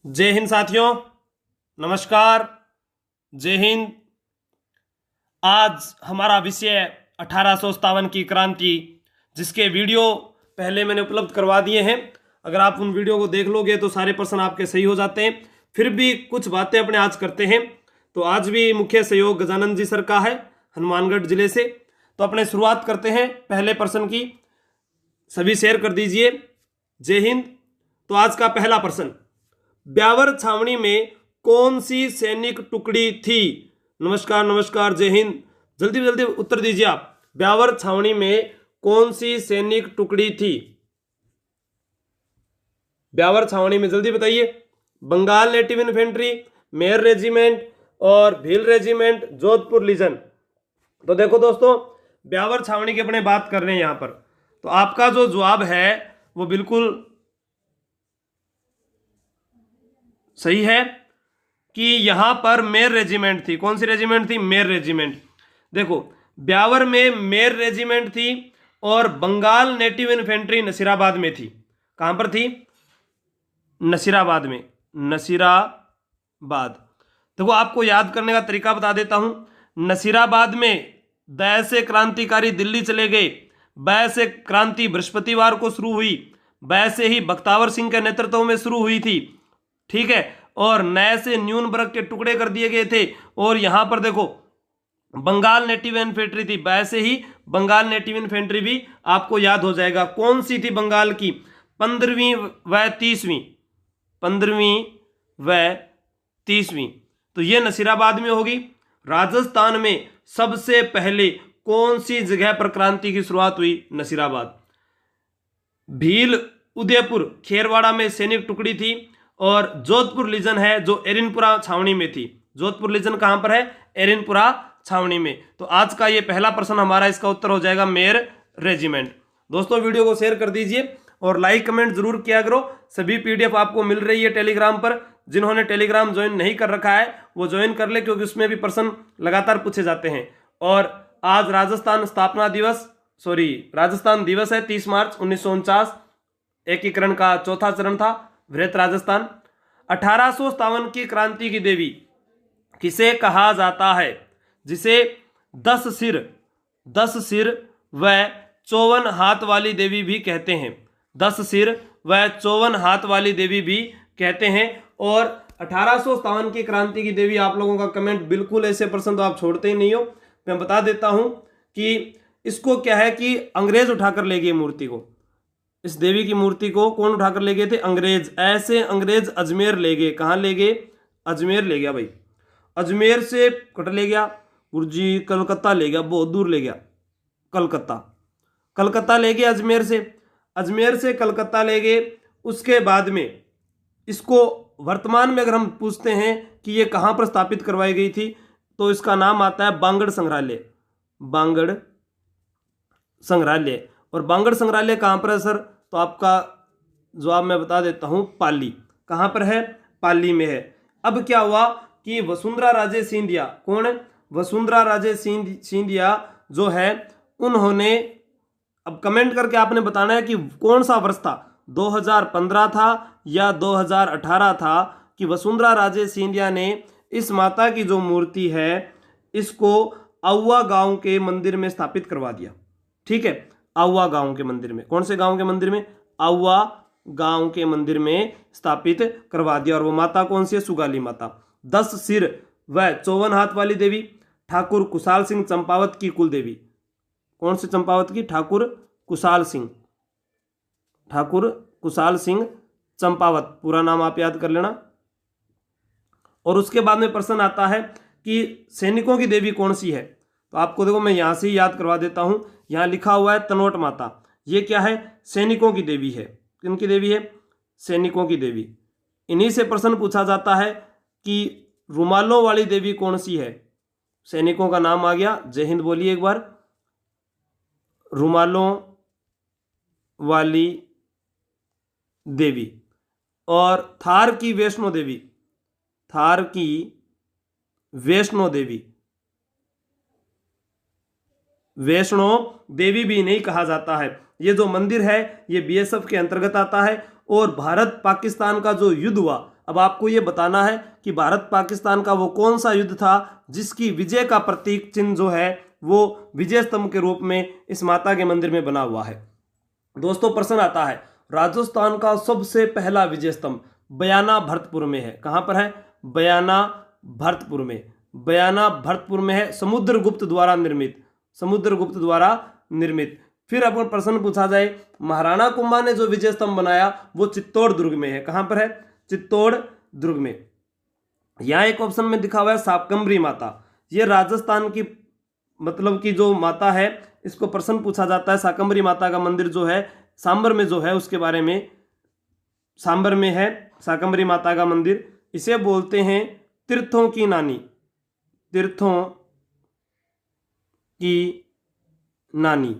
जय हिंद साथियों, नमस्कार। जय हिंद। आज हमारा विषय 1857 की क्रांति, जिसके वीडियो पहले मैंने उपलब्ध करवा दिए हैं। अगर आप उन वीडियो को देख लोगे तो सारे प्रश्न आपके सही हो जाते हैं। फिर भी कुछ बातें अपने आज करते हैं। तो आज भी मुख्य सहयोग गजानंद जी सर का है, हनुमानगढ़ जिले से। तो अपने शुरुआत करते हैं पहले प्रश्न की। सभी शेयर कर दीजिए। जय हिंद। तो आज का पहला प्रश्न, ब्यावर छावनी में कौन सी सैनिक टुकड़ी थी? नमस्कार नमस्कार, जय हिंद। जल्दी जल्दी उत्तर दीजिए आप। ब्यावर छावनी में कौन सी सैनिक टुकड़ी थी? ब्यावर छावनी में जल्दी बताइए। बंगाल नेटिव इन्फेंट्री, मेयर रेजिमेंट और भील रेजिमेंट, जोधपुर लीजन। तो देखो दोस्तों, ब्यावर छावनी की अपने बात कर रहे हैं यहां पर। तो आपका जो जवाब है वो बिल्कुल सही है कि यहां पर मेयर रेजिमेंट थी। कौन सी रेजिमेंट थी? Mayor regiment. देखो, ब्यावर में मेयर रेजिमेंट थी और बंगाल नेटिव इन्फेंट्री नसीराबाद में थी। कहां पर थी? नसीराबाद में। नसीराबाद। देखो, आपको याद करने का तरीका बता देता हूं। नसीराबाद में दया से क्रांतिकारी दिल्ली चले गए। वह से क्रांति बृहस्पतिवार को शुरू हुई। वह से ही बख्तावर सिंह के नेतृत्व में शुरू हुई थी। ठीक है। और नए से न्यूनबर्ग के टुकड़े कर दिए गए थे। और यहां पर देखो, बंगाल नेटिव इन्फेंट्री थी। वैसे ही बंगाल नेटिव इन्फेंट्री भी आपको याद हो जाएगा। कौन सी थी बंगाल की? 15वीं व 30वीं। 15वीं व 30वीं। तो ये नसीराबाद में होगी। राजस्थान में सबसे पहले कौन सी जगह पर क्रांति की शुरुआत हुई? नसीराबाद। भील, उदयपुर, खेरवाड़ा में सैनिक टुकड़ी थी। और जोधपुर लीजन है जो एरिनपुरा छावनी में थी। जोधपुर लीजन कहां पर है? एरिनपुरा छावनी में। तो आज का ये पहला प्रश्न हमारा, इसका उत्तर हो जाएगा मेयर रेजिमेंट। दोस्तों, वीडियो को शेयर कर दीजिए और लाइक कमेंट जरूर किया करो। सभी पीडीएफ आपको मिल रही है टेलीग्राम पर। जिन्होंने टेलीग्राम ज्वाइन नहीं कर रखा है वो ज्वाइन कर ले, क्योंकि उसमें भी प्रश्न लगातार पूछे जाते हैं। और आज राजस्थान स्थापना दिवस, राजस्थान दिवस है 30 मार्च 1949। एकीकरण का चौथा चरण था, वृहत राजस्थान। 1857 की क्रांति की देवी किसे कहा जाता है? जिसे 10 सिर व 54 हाथ वाली देवी भी कहते हैं। 10 सिर व 54 हाथ वाली देवी भी कहते हैं। और 1857 की क्रांति की देवी, आप लोगों का कमेंट बिल्कुल ऐसे प्रश्न तो आप छोड़ते ही नहीं हो। मैं बता देता हूं कि इसको क्या है कि अंग्रेज उठाकर ले गए मूर्ति को। इस देवी की मूर्ति को कौन उठाकर ले गए थे? अंग्रेज। ऐसे अंग्रेज अजमेर ले गए। कहां ले गए? अजमेर ले गया भाई। अजमेर से कट ले गया गुरुजी, कलकत्ता ले गया, बहुत दूर ले गया। कलकत्ता ले गए अजमेर से। अजमेर से कलकत्ता ले गए। उसके बाद में इसको वर्तमान में अगर हम पूछते हैं कि ये कहां पर स्थापित करवाई गई थी, तो इसका नाम आता है बांगड़ संग्रहालय। बांगड़ संग्रहालय। और बांगड़ संग्रहालय कहां पर है सर? तो आपका जवाब मैं बता देता हूं, पाली। कहां पर है? पाली में है। अब क्या हुआ कि वसुंधरा राजे सिंधिया, कौन है? वसुंधरा राजे सिंधिया जो है, उन्होंने, अब कमेंट करके आपने बताना है कि कौन सा वर्ष था, 2015 था या 2018 था, कि वसुंधरा राजे सिंधिया ने इस माता की जो मूर्ति है इसको आउवा गांव के मंदिर में स्थापित करवा दिया। ठीक है, आउवा गांव के मंदिर में। कौन से गांव के मंदिर में? आउवा गांव के मंदिर में स्थापित करवा दिया। और वो माता कौन सी है? सुगाली माता। 10 सिर व 54 हाथ वाली देवी, ठाकुर कुशाल सिंह चंपावत की कुल देवी। कौन से चंपावत की? ठाकुर कुशाल सिंह। ठाकुर कुशाल सिंह चंपावत, पूरा नाम आप याद कर लेना। और उसके बाद में प्रश्न आता है कि सैनिकों की देवी कौन सी है? तो आपको देखो, मैं यहां से ही याद करवा देता हूं। यहां लिखा हुआ है तनोट माता। ये क्या है? सैनिकों की देवी है। किनकी देवी है? सैनिकों की देवी। इन्हीं से प्रश्न पूछा जाता है कि रुमालों वाली देवी कौन सी है? सैनिकों का नाम आ गया। जय हिंद बोलिए एक बार। रुमालों वाली देवी। और थार की वैष्णो देवी। थार की वैष्णो देवी। वैष्णो देवी भी नहीं कहा जाता है। ये जो मंदिर है ये बीएसएफ के अंतर्गत आता है। और भारत पाकिस्तान का जो युद्ध हुआ अब आपको ये बताना है कि भारत पाकिस्तान का वो कौन सा युद्ध था जिसकी विजय का प्रतीक चिन्ह जो है वो विजय स्तंभ के रूप में इस माता के मंदिर में बना हुआ है। दोस्तों प्रश्न आता है, राजस्थान का सबसे पहला विजय स्तंभ बयाना भरतपुर में है। कहां पर है? बयाना भरतपुर में। बयाना भरतपुर में है, समुद्रगुप्त द्वारा निर्मित। समुद्रगुप्त द्वारा निर्मित। फिर अपन प्रश्न पूछा जाए, महाराणा कुंभा ने जो विजय स्तंभ बनाया वो चित्तौड़ दुर्ग में है। कहां पर है? चित्तौड़ दुर्ग में। यहां एक ऑप्शन में दिखा हुआ है शाकंभरी माता। ये राजस्थान की मतलब की जो माता है, इसको प्रश्न पूछा जाता है। शाकंभरी माता का मंदिर जो है सांबर में जो है उसके बारे में, सांबर में है शाकंभरी माता का मंदिर। इसे बोलते हैं तीर्थों की नानी। तीर्थों की नानी,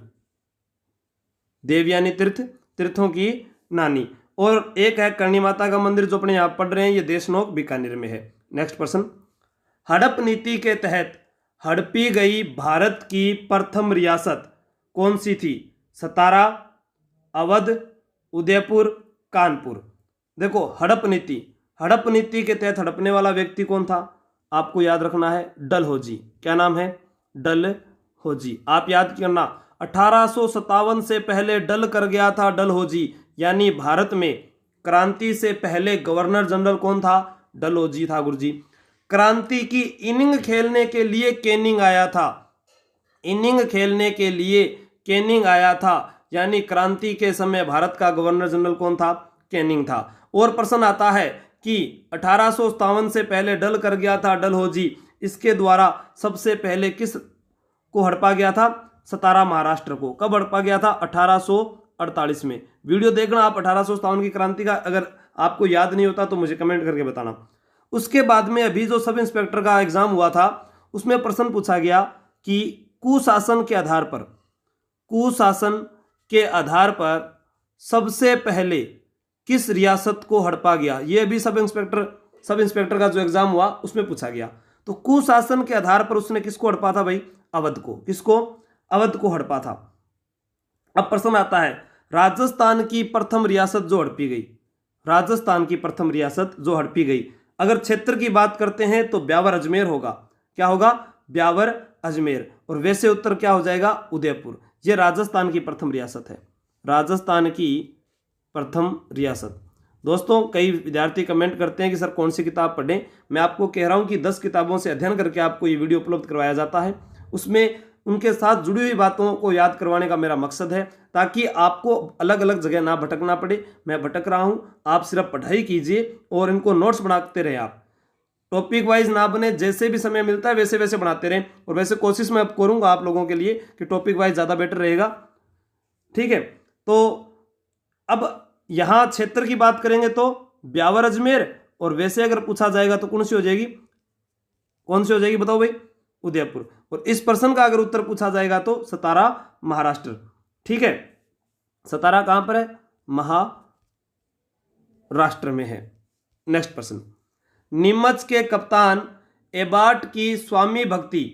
देवयानी तीर्थ, तीर्थों की नानी। और एक है करणी माता का मंदिर जो अपने यहां पढ़ रहे हैं, ये देशनोक बीकानेर में है। नेक्स्ट प्रश्न, हड़प नीति के तहत हड़पी गई भारत की प्रथम रियासत कौन सी थी? सतारा, अवध, उदयपुर, कानपुर। देखो हड़प नीति, हड़प नीति के तहत हड़पने वाला व्यक्ति कौन था? आपको याद रखना है डलहौजी। क्या नाम है? डलहौजी। आप याद करना, 1857 से पहले डल कर गया था डलहौजी, यानी भारत में क्रांति से पहले गवर्नर जनरल कौन था? डलहौजी था गुरुजी। क्रांति की इनिंग खेलने के लिए कैनिंग आया था। इनिंग खेलने के लिए कैनिंग आया था, यानी क्रांति के समय भारत का गवर्नर जनरल कौन था? कैनिंग था। और प्रश्न आता है कि 1857 से पहले डल कर गया था डलहौजी, इसके द्वारा सबसे पहले किस को हड़पा गया था? सतारा महाराष्ट्र को। कब हड़पा गया था? 1848 में। वीडियो देखना आप 1857 की क्रांति का, अगर आपको याद नहीं होता तो मुझे कमेंट करके बताना। उसके बाद में अभी जो सब इंस्पेक्टर का एग्जाम हुआ था उसमें प्रश्न पूछा गया कि कुशासन के आधार पर, कुशासन के आधार पर सबसे पहले किस रियासत को हड़पा गया? ये भी सब इंस्पेक्टर का जो एग्जाम हुआ उसमें पूछा गया। तो कुशासन के आधार पर उसने किसको हड़पा था भाई? अवध को। किसको? अवध को हड़पा था। अब प्रश्न आता है, राजस्थान की प्रथम रियासत जो हड़पी गई, राजस्थान की प्रथम रियासत जो हड़पी गई, अगर क्षेत्र की बात करते हैं तो ब्यावर अजमेर होगा। क्या होगा? ब्यावर अजमेर। और वैसे उत्तर क्या हो जाएगा? उदयपुर। यह राजस्थान की प्रथम रियासत है, राजस्थान की प्रथम रियासत। दोस्तों कई विद्यार्थी कमेंट करते हैं कि सर कौन सी किताब पढ़ें। मैं आपको कह रहा हूं कि 10 किताबों से अध्ययन करके आपको ये वीडियो उपलब्ध करवाया जाता है। उसमें उनके साथ जुड़ी हुई बातों को याद करवाने का मेरा मकसद है, ताकि आपको अलग अलग जगह ना भटकना पड़े। मैं भटक रहा हूं, आप सिर्फ पढ़ाई कीजिए और इनको नोट्स बनाते रहे। आप टॉपिक वाइज ना बने, जैसे भी समय मिलता है वैसे वैसे बनाते रहें। और वैसे कोशिश मैं करूंगा आप लोगों के लिए कि टॉपिक वाइज ज़्यादा बेटर रहेगा। ठीक है, तो अब यहां क्षेत्र की बात करेंगे तो ब्यावर अजमेर, और वैसे अगर पूछा जाएगा तो कौन सी हो जाएगी? कौन सी हो जाएगी बताओ भाई? उदयपुर। और इस प्रश्न का अगर उत्तर पूछा जाएगा तो सतारा महाराष्ट्र। ठीक है, सतारा कहां पर है? महाराष्ट्र में है। नेक्स्ट प्रश्न, नीमच के कप्तान एबार्ट की स्वामी भक्ति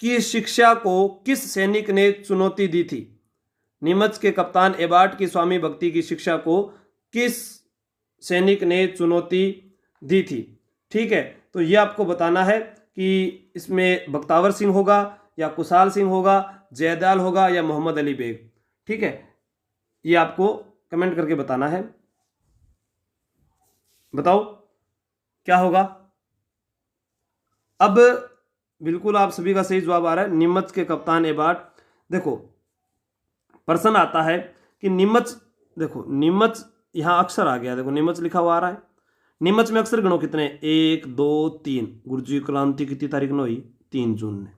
की शिक्षा को किस सैनिक ने चुनौती दी थी? नीमच के कप्तान एबार्ट की स्वामी भक्ति की शिक्षा को किस सैनिक ने चुनौती दी थी? ठीक है, तो यह आपको बताना है कि इसमें बख्तावर सिंह होगा या कुशाल सिंह होगा, जयदयाल होगा या मोहम्मद अली बेग। ठीक है, ये आपको कमेंट करके बताना है। बताओ क्या होगा? अब बिल्कुल आप सभी का सही जवाब आ रहा है, नीमच के कप्तान एबार्ट। देखो प्रश्न आता है कि नीमच, देखो नीमच यहां अक्षर आ गया, देखो नीमच लिखा हुआ आ रहा है। नीमच में अक्षर गिनो कितने? 1 2 3। गुरुजी क्रांति कितनी तारीख में हुई? 3 जून में।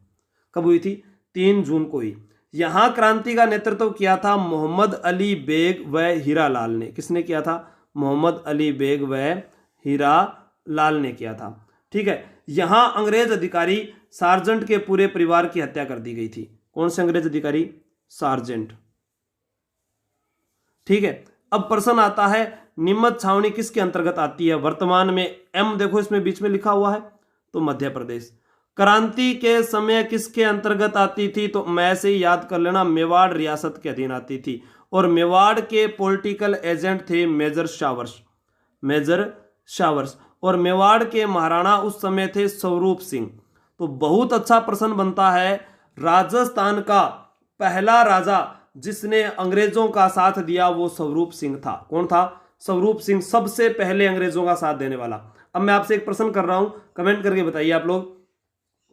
कब हुई थी? 3 जून को हुई। यहां क्रांति का नेतृत्व किया था मोहम्मद अली बेग व हीरा लाल ने। किसने किया था? मोहम्मद अली बेग व हीरा लाल ने किया था। ठीक है, यहां अंग्रेज अधिकारी सार्जेंट के पूरे परिवार की हत्या कर दी गई थी। कौन से अंग्रेज अधिकारी? सार्जेंट। ठीक है, अब प्रश्न आता है नीमच छावनी किसके अंतर्गत आती है? वर्तमान में एम देखो इसमें बीच में लिखा हुआ है, तो मध्य प्रदेश। क्रांति के समय किसके अंतर्गत आती थी? तो मैं ऐसे ही याद कर लेना, मेवाड़ रियासत के अधीन आती थी। और मेवाड़ के पॉलिटिकल एजेंट थे मेजर शावर्स। Major Showers. और मेवाड़ के महाराणा उस समय थे स्वरूप सिंह। तो बहुत अच्छा प्रश्न बनता है। राजस्थान का पहला राजा जिसने अंग्रेजों का साथ दिया वो स्वरूप सिंह था। कौन था? स्वरूप सिंह, सबसे पहले अंग्रेजों का साथ देने वाला। अब मैं आपसे एक प्रश्न कर रहा हूं, कमेंट करके बताइए आप लोग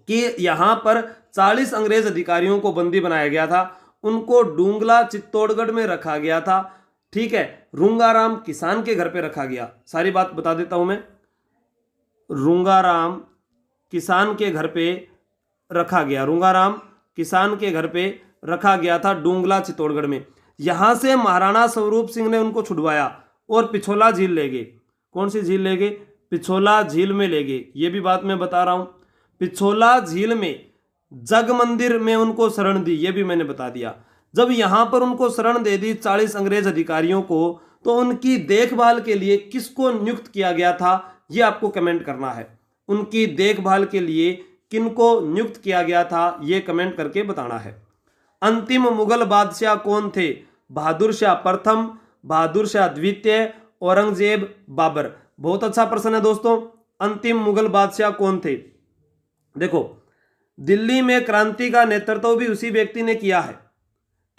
कि यहां पर 40 अंग्रेज अधिकारियों को बंदी बनाया गया था, उनको डूंगला चित्तौड़गढ़ में रखा गया था, ठीक है। रूंगाराम किसान के घर पे रखा गया, सारी बात बता देता हूं मैं। रूंगाराम किसान के घर पे रखा गया, रूंगाराम किसान के घर पे रखा गया था डूंगला चित्तौड़गढ़ में। यहां से महाराणा स्वरूप सिंह ने उनको छुड़वाया और पिछोला झील ले गए। कौन सी झील ले गए? पिछोला झील में ले गए। ये भी बात मैं बता रहा हूं। पिछोला झील में जग मंदिर में उनको शरण दी, ये भी मैंने बता दिया। जब यहां पर उनको शरण दे दी 40 अंग्रेज अधिकारियों को, तो उनकी देखभाल के लिए किसको नियुक्त किया गया था, ये आपको कमेंट करना है। उनकी देखभाल के लिए किनको नियुक्त किया गया था, ये कमेंट करके बताना है। अंतिम मुगल बादशाह कौन थे? बहादुर शाह प्रथम, बहादुर शाह द्वितीय, औरंगजेब, बाबर। बहुत अच्छा प्रश्न है दोस्तों। अंतिम मुगल बादशाह कौन थे? देखो, दिल्ली में क्रांति का नेतृत्व भी उसी व्यक्ति ने किया है,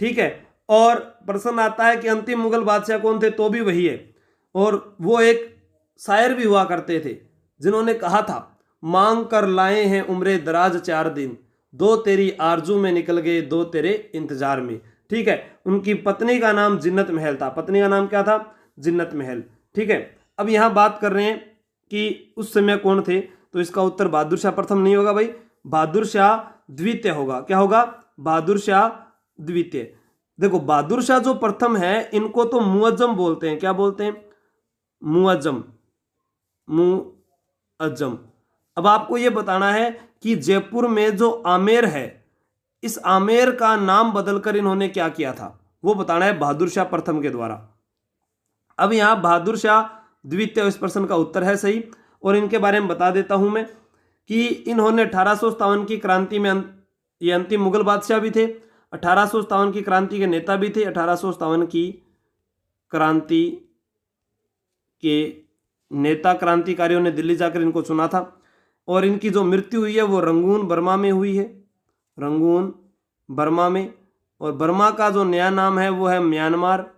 ठीक है। और प्रश्न आता है कि अंतिम मुगल बादशाह कौन थे, तो भी वही है। और वो एक शायर भी हुआ करते थे जिन्होंने कहा था, मांग कर लाए हैं उम्रे दराज 4 दिन, 2 तेरी आरजू में निकल गए, 2 तेरे इंतजार में, ठीक है। उनकी पत्नी का नाम जिन्नत महल था। पत्नी का नाम क्या था? जिन्नत महल, ठीक है। अब यहां बात कर रहे हैं कि उस समय कौन थे, तो इसका उत्तर बहादुर शाह प्रथम नहीं होगा भाई, बहादुर शाह द्वितीय होगा। क्या होगा? बहादुर शाह द्वितीय। देखो, बहादुर शाह जो प्रथम है, इनको तो मुअज्जम बोलते हैं। क्या बोलते हैं? मुअज्जम, मुअज्जम। अब आपको यह बताना है कि जयपुर में जो आमेर है, इस आमेर का नाम बदलकर इन्होंने क्या किया था, वो बताना है बहादुर शाह प्रथम के द्वारा। अब यहां बहादुर शाह द्वितीय इस प्रश्न का उत्तर है सही। और इनके बारे में बता देता हूं मैं कि इन्होंने 1857 की क्रांति में ये अंतिम मुगल बादशाह भी थे, 1857 की क्रांति के नेता भी थे। 1857 की क्रांति के नेता क्रांतिकारियों ने दिल्ली जाकर इनको चुना था। और इनकी जो मृत्यु हुई है वो रंगून बर्मा में हुई है, रंगून बर्मा में। और बर्मा का जो नया नाम है वो है म्यांमार,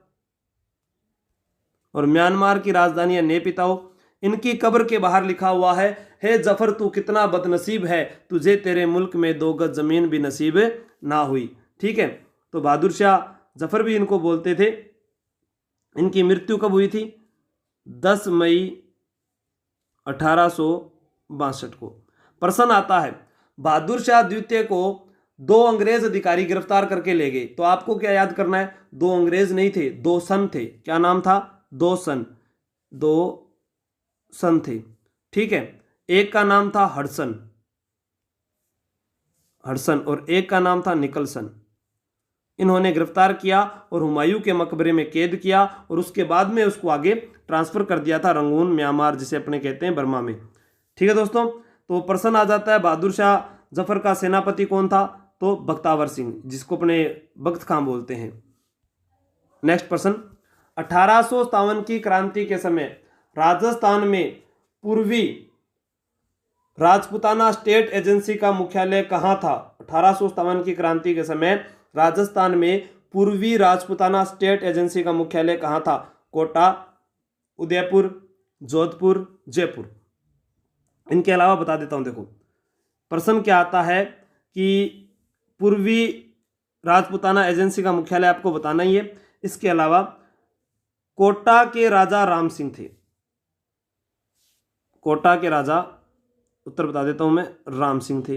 और म्यांमार की राजधानी है नेपिताओ। इनकी कब्र के बाहर लिखा हुआ है, हे जफर तू कितना बदनसीब है, तुझे तेरे मुल्क में 2 गज जमीन भी नसीब ना हुई, ठीक है। तो बहादुर शाह जफर भी इनको बोलते थे। इनकी मृत्यु कब हुई थी? 10 मई 1862 को। प्रश्न आता है, बहादुर शाह द्वितीय को 2 अंग्रेज अधिकारी गिरफ्तार करके ले गए। तो आपको क्या याद करना है? 2 अंग्रेज नहीं थे, 2 सन थे। क्या नाम था? 2 सन, 2 सन थे, ठीक है। एक का नाम था हडसन, हडसन, और एक का नाम था निकलसन। इन्होंने गिरफ्तार किया और हुमायूं के मकबरे में कैद किया, और उसके बाद में उसको आगे ट्रांसफर कर दिया था रंगून, म्यांमार जिसे अपने कहते हैं, बर्मा में, ठीक है दोस्तों। तो प्रश्न आ जाता है, बहादुर शाह जफर का सेनापति कौन था? तो बख्तावर सिंह, जिसको अपने बख्त खां बोलते हैं। नेक्स्ट प्रश्न, 1857 की क्रांति के समय राजस्थान में पूर्वी राजपुताना स्टेट एजेंसी का मुख्यालय कहां था? 1857 की क्रांति के समय राजस्थान में पूर्वी राजपुताना स्टेट एजेंसी का मुख्यालय कहां था? कोटा, उदयपुर, जोधपुर, जयपुर। इनके अलावा बता देता हूं, देखो प्रश्न क्या आता है कि पूर्वी राजपुताना एजेंसी का मुख्यालय आपको बताना ही है। इसके अलावा कोटा के राजा राम सिंह थे, कोटा के राजा, उत्तर बता देता हूं मैं, राम सिंह थे,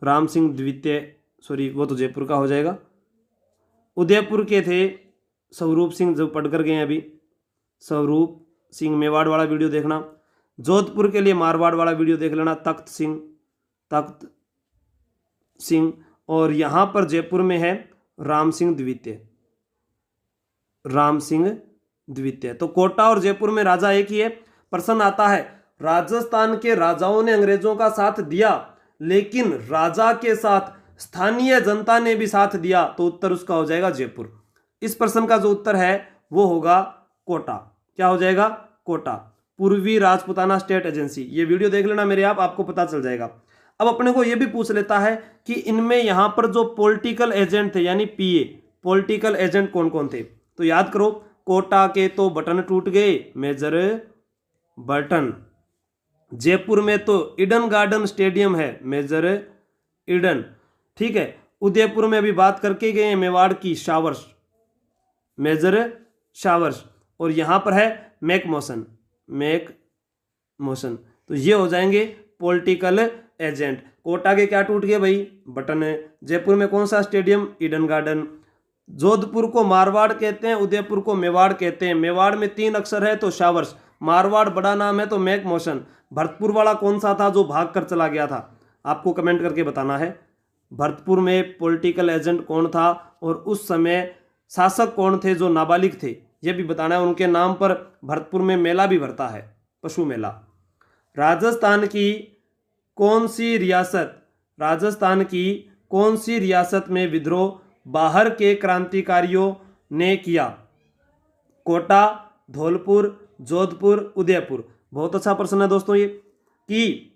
राम सिंह द्वितीय, सॉरी वो तो जयपुर का हो जाएगा। उदयपुर के थे स्वरूप सिंह, जो पढ़ कर गए अभी, स्वरूप सिंह, मेवाड़ वाला वीडियो देखना। जोधपुर के लिए मारवाड़ वाला वीडियो देख लेना, तख्त सिंह, तख्त सिंह। और यहां पर जयपुर में है राम सिंह द्वितीय, राम सिंह द्वितीय। तो कोटा और जयपुर में राजा एक ही है। प्रश्न आता है, राजस्थान के राजाओं ने अंग्रेजों का साथ दिया, लेकिन राजा के साथ स्थानीय जनता ने भी साथ दिया, तो उत्तर उसका हो जाएगा जयपुर। इस प्रश्न का जो उत्तर है वो होगा कोटा। क्या हो जाएगा? कोटा। पूर्वी राजपूताना स्टेट एजेंसी। ये वीडियो देख लेना मेरे आपको पता चल जाएगा। अब अपने को ये भी पूछ लेता है कि इनमें यहां पर जो पॉलिटिकल एजेंट थे यानी पीए, पॉलिटिकल एजेंट कौन कौन थे? तो याद करो, कोटा के तो बटन टूट गए, मेजर बटन। जयपुर में तो ईडन गार्डन स्टेडियम है, मेजर ईडन। ठीक है, उदयपुर में अभी बात करके गए मेवाड़ की, शावर्स, मेजर शावर्स। और यहां पर है मैक मोशन, मैक मोशन। तो ये हो जाएंगे पॉलिटिकल एजेंट। कोटा के क्या टूट गए भाई? बटन है। जयपुर में कौन सा स्टेडियम? Eden garden. जोधपुर को मारवाड़ कहते हैं, उदयपुर को मेवाड़ कहते हैं। मेवाड़ में 3 अक्षर है तो शावर्स, मारवाड़ बड़ा नाम है तो मैक मोशन। भरतपुर वाला कौन सा था जो भाग कर चला गया था? आपको कमेंट करके बताना है। भरतपुर में पॉलिटिकल एजेंट कौन था और उस समय शासक कौन थे जो नाबालिग थे, यह भी बताना है। उनके नाम पर भरतपुर में मेला भी भरता है, पशु मेला। राजस्थान की कौन सी रियासत, राजस्थान की कौन सी रियासत में विद्रोह बाहर के क्रांतिकारियों ने किया? कोटा, धौलपुर, जोधपुर, उदयपुर। बहुत अच्छा प्रश्न है दोस्तों ये, कि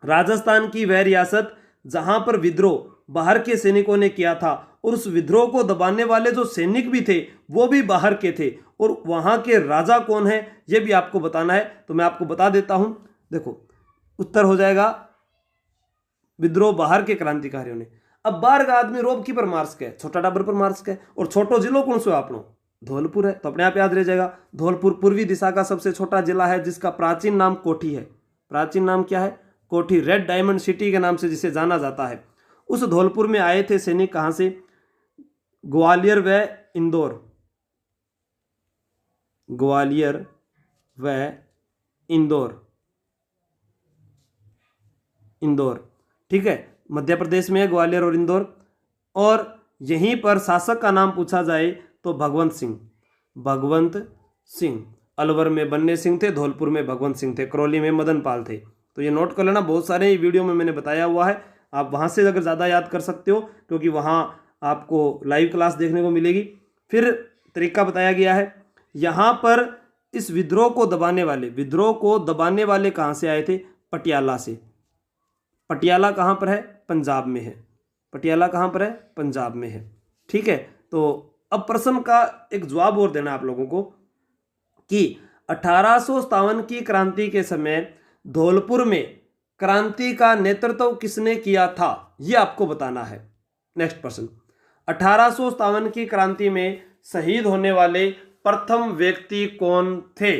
राजस्थान की वह रियासत जहां पर विद्रोह बाहर के सैनिकों ने किया था और उस विद्रोह को दबाने वाले जो सैनिक भी थे वो भी बाहर के थे, और वहां के राजा कौन है ये भी आपको बताना है। तो मैं आपको बता देता हूं, देखो उत्तर हो जाएगा विद्रोह बाहर के क्रांतिकारियों ने। अब बाहर का आदमी रोब की पर मार्स के, छोटा टाबर पर मार्स के, और छोटो जिलो कौन सो आपनो? धौलपुर है, तो अपने आप याद रह जाएगा। धौलपुर पूर्वी दिशा का सबसे छोटा जिला है जिसका प्राचीन नाम कोठी है। प्राचीन नाम क्या है? कोठी, रेड डायमंड सिटी के नाम से जिसे जाना जाता है। उस धौलपुर में आए थे सैनिक, कहां से? ग्वालियर व इंदौर, ग्वालियर व इंदौर, इंदौर। ठीक है, मध्य प्रदेश में है ग्वालियर और इंदौर। और यहीं पर शासक का नाम पूछा जाए तो भगवंत सिंह, भगवंत सिंह। अलवर में बन्ने सिंह थे, धौलपुर में भगवंत सिंह थे, करौली में मदन पाल थे। तो ये नोट कर लेना, बहुत सारे वीडियो में मैंने बताया हुआ है, आप वहां से अगर ज़्यादा याद कर सकते हो क्योंकि वहां आपको लाइव क्लास देखने को मिलेगी। फिर तरीका बताया गया है। यहाँ पर इस विद्रोह को दबाने वाले, विद्रोह को दबाने वाले कहाँ से आए थे? पटियाला से। पटियाला कहाँ पर है? पंजाब में है। पटियाला कहाँ पर है? पंजाब में है। ठीक है, तो अब प्रश्न का एक जवाब और देना आप लोगों को कि 1857 की क्रांति के समय धौलपुर में क्रांति का नेतृत्व किसने किया था, यह आपको बताना है। नेक्स्ट प्रश्न, 1857 की क्रांति में शहीद होने वाले प्रथम व्यक्ति कौन थे?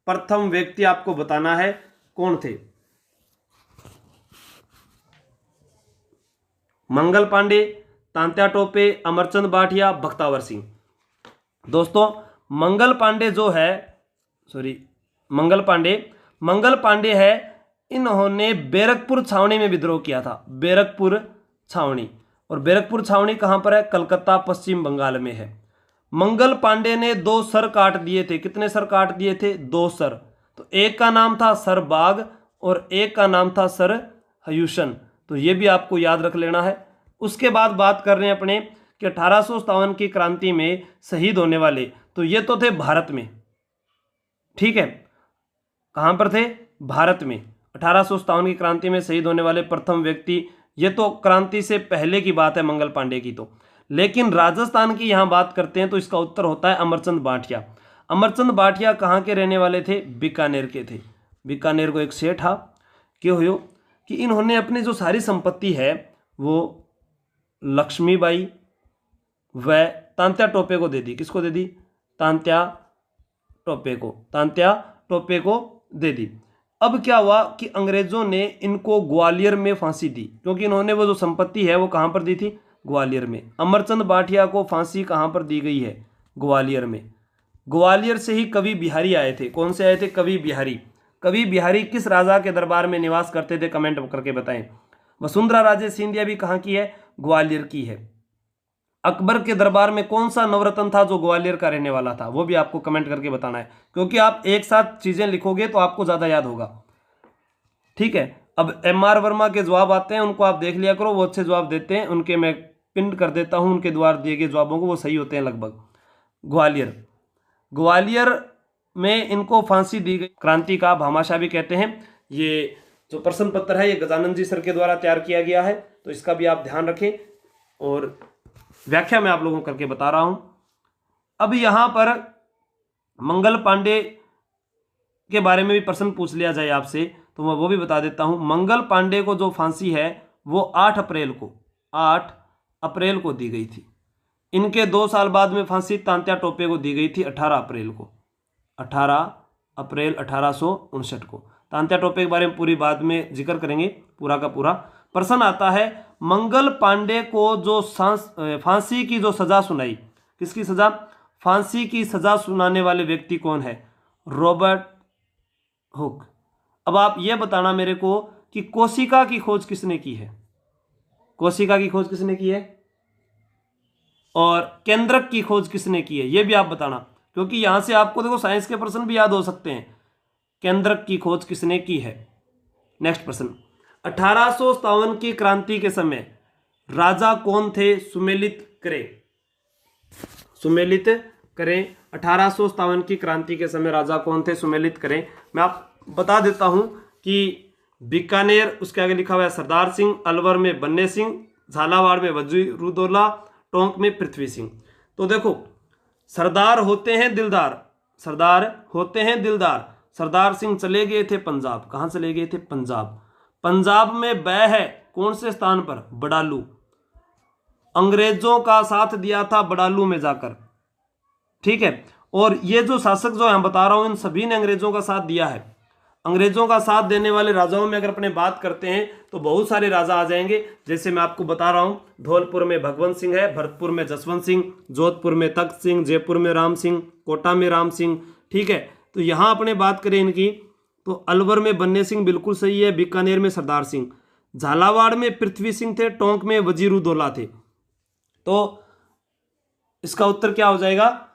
प्रथम व्यक्ति आपको बताना है कौन थे। मंगल पांडे, तांत्या टोपे, अमरचंद भाटिया, बख्तावर सिंह। दोस्तों मंगल पांडे जो है, मंगल पांडे है, इन्होंने बैरकपुर छावनी में विद्रोह किया था। बैरकपुर छावनी, और बैरकपुर छावनी कहां पर है? कलकत्ता, पश्चिम बंगाल में है। मंगल पांडे ने 2 सर काट दिए थे। कितने सर काट दिए थे? 2 सर। तो एक का नाम था सर बाग और एक का नाम था सर हयूशन। तो ये भी आपको याद रख लेना है। उसके बाद बात कर रहे हैं अपने कि 1857 की क्रांति में शहीद होने वाले, तो ये तो थे भारत में। ठीक है, कहां पर थे? भारत में। 1857 की क्रांति में शहीद होने वाले प्रथम व्यक्ति, ये तो क्रांति से पहले की बात है मंगल पांडे की तो। लेकिन राजस्थान की यहां बात करते हैं तो इसका उत्तर होता है अमरचंद भाटिया। अमरचंद भाटिया कहां के रहने वाले थे? बीकानेर के थे। बीकानेर को एक सेठ था, क्यों हो कि इन्होंने अपनी जो सारी संपत्ति है वो लक्ष्मीबाई व तांत्या टोपे को दे दी। किसको दे दी? तांत्या टोपे को, तांत्या टोपे को दे दी। अब क्या हुआ कि अंग्रेजों ने इनको ग्वालियर में फांसी दी, क्योंकि इन्होंने वो जो संपत्ति है वो कहां पर दी थी? ग्वालियर में। अमरचंद भाटिया को फांसी कहां पर दी गई है? ग्वालियर में। ग्वालियर से ही कवि बिहारी आए थे। कौन से आए थे? कवि बिहारी। कवि बिहारी किस राजा के दरबार में निवास करते थे? कमेंट करके बताएं। वसुंधरा राजे सिंधिया भी कहां की है? ग्वालियर की है। अकबर के दरबार में कौन सा नवरत्न था जो ग्वालियर का रहने वाला था? वो भी आपको कमेंट करके बताना है, क्योंकि आप एक साथ चीजें लिखोगे तो आपको ज्यादा याद होगा। ठीक है, अब एम.आर. वर्मा के जवाब आते हैं, उनको आप देख लिया करो, वो अच्छे जवाब देते हैं। उनके मैं पिन कर देता हूं, उनके द्वारा दिए गए जवाबों को, वो सही होते हैं लगभग। ग्वालियर, ग्वालियर में इनको फांसी दी गई। क्रांति का भामाशाह भी कहते हैं। ये जो प्रश्न पत्र है ये गजानन जी सर के द्वारा तैयार किया गया है, तो इसका भी आप ध्यान रखें और व्याख्या मैं आप लोगों को करके बता रहा हूं। अब यहां पर मंगल पांडे के बारे में भी प्रश्न पूछ लिया जाए आपसे तो मैं वो भी बता देता हूं। मंगल पांडे को जो फांसी है वो 8 अप्रैल को दी गई थी। इनके 2 साल बाद में फांसी तांत्या टोपे को दी गई थी 18 अप्रैल को, 18 अप्रैल 1859 को। तांत्या टोपे के बारे में पूरी बाद में जिक्र करेंगे पूरा का पूरा। प्रश्न आता है मंगल पांडे को जो फांसी की जो सजा सुनाई, किसकी सजा? फांसी की सजा सुनाने वाले व्यक्ति कौन है? Robert Hooke. अब आप यह बताना मेरे को कि कोशिका की खोज किसने की है? कोशिका की खोज किसने की है? और केंद्रक की खोज किसने की है? यह भी आप बताना, क्योंकि यहां से आपको देखो साइंस के प्रश्न भी याद हो सकते हैं। केंद्रक की खोज किसने की है? नेक्स्ट प्रश्न, 1857 की क्रांति के समय राजा कौन थे? सुमेलित करें। 1857 की क्रांति के समय राजा कौन थे? सुमेलित करें। मैं आप बता देता हूं कि बीकानेर, उसके आगे लिखा हुआ है सरदार सिंह, अलवर में बन्ने सिंह, झालावाड़ में वजीरुद्दौला, टोंक में पृथ्वी सिंह। तो देखो सरदार होते हैं दिलदार। सरदार सिंह चले गए थे पंजाब। कहां चले गए थे? पंजाब। पंजाब में बै है कौन से स्थान पर? बड़ालू। अंग्रेजों का साथ दिया था बड़ालू में जाकर, ठीक है। और ये जो शासक जो मैं बता रहा हूं इन सभी ने अंग्रेजों का साथ दिया है। अंग्रेजों का साथ देने वाले राजाओं में अगर अपने बात करते हैं तो बहुत सारे राजा आ जाएंगे। जैसे मैं आपको बता रहा हूं, धौलपुर में भगवंत सिंह है, भरतपुर में जसवंत सिंह, जोधपुर में तख्त सिंह, जयपुर में राम सिंह, कोटा में राम सिंह, ठीक है। तो यहां अपने बात करें इनकी तो अलवर में बन्ने सिंह बिल्कुल सही है, बीकानेर में सरदार सिंह, झालावाड़ में पृथ्वी सिंह थे, टोंक में वजीरुद्दौला थे। तो इसका उत्तर क्या हो जाएगा?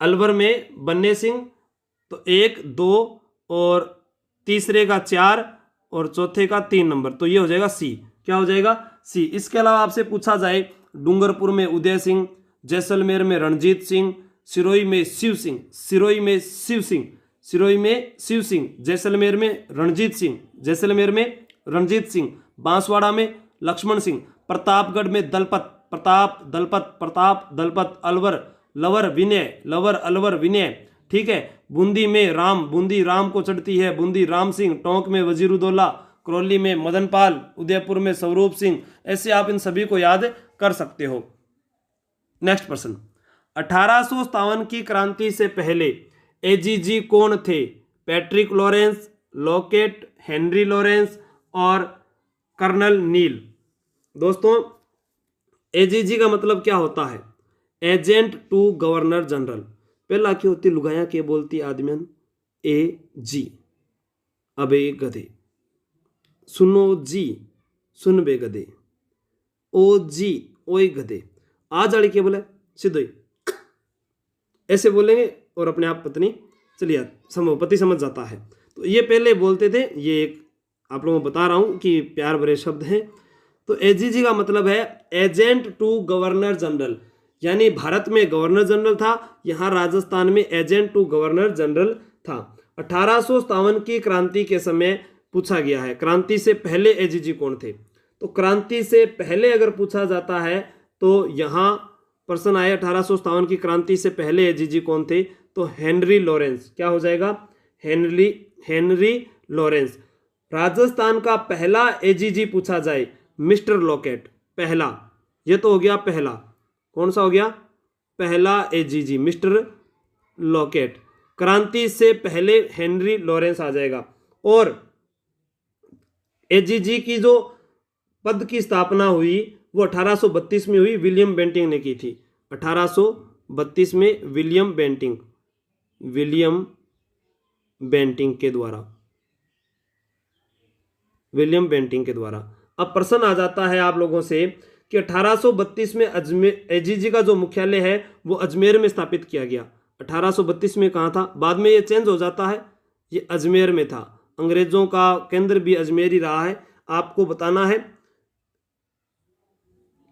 अलवर में बन्ने सिंह तो 1, 2 और तीसरे का 4 और चौथे का 3 नंबर, तो ये हो जाएगा सी। क्या हो जाएगा? सी। इसके अलावा आपसे पूछा जाए डूंगरपुर में उदय सिंह, जैसलमेर में रणजीत सिंह, सिरोही में शिव सिंह, जैसलमेर में रणजीत सिंह, बांसवाड़ा में लक्ष्मण सिंह, प्रतापगढ़ में दलपत, अलवर विनय, ठीक है। बूंदी में राम को चढ़ती है, बूंदी राम सिंह, टोंक में वजीरुद्दौला, करौली में मदनपाल, उदयपुर में स्वरूप सिंह। ऐसे आप इन सभी को याद कर सकते हो। नेक्स्ट प्रश्न, 1857 की क्रांति से पहले एजीजी कौन थे? Patrick Lawrence, Lockett, Henry Lawrence और कर्नल नील। दोस्तों एजीजी का मतलब क्या होता है? Agent to governor general. पहला क्या होती? लुगाया के बोलती आदमियन ए जी। अबे गधे सुनो जी, सुन बे गधे, ओ जी ओए गधे। आज आड़ी क्या बोले? सीधे ऐसे बोलेंगे और अपने आप पत्नी चलिए पति समझ जाता है। तो ये पहले बोलते थे, ये एक आप लोगों को बता रहा हूं कि प्यार भरे शब्द हैं। तो एजीजी का मतलब है एजेंट टू गवर्नर जनरल, यानी भारत में गवर्नर जनरल था, यहां राजस्थान में एजेंट टू गवर्नर जनरल था। 1857 की क्रांति के समय पूछा गया है क्रांति से पहले एजीजी कौन थे? तो क्रांति से पहले अगर पूछा जाता है तो यहां प्रश्न आए 1857 की क्रांति से पहले एजीजी कौन थे? तो हेनरी लॉरेंस। क्या हो जाएगा? Henry Lawrence. राजस्थान का पहला एजीजी पूछा जाए मिस्टर लॉकेट, पहला, ये तो हो गया पहला। कौन सा हो गया? पहला एजीजी मिस्टर लॉकेट। क्रांति से पहले हेनरी लॉरेंस आ जाएगा। और एजीजी की जो पद की स्थापना हुई वो 1832 में हुई, विलियम बेंटिंग ने की थी। 1832 में विलियम बेंटिंग के द्वारा। अब प्रश्न आ जाता है आप लोगों से कि 1832 में एजीजी का जो मुख्यालय है वो अजमेर में स्थापित किया गया। 1832 में कहाँ था? बाद में ये चेंज हो जाता है, ये अजमेर में था। अंग्रेजों का केंद्र भी अजमेर ही रहा है। आपको बताना है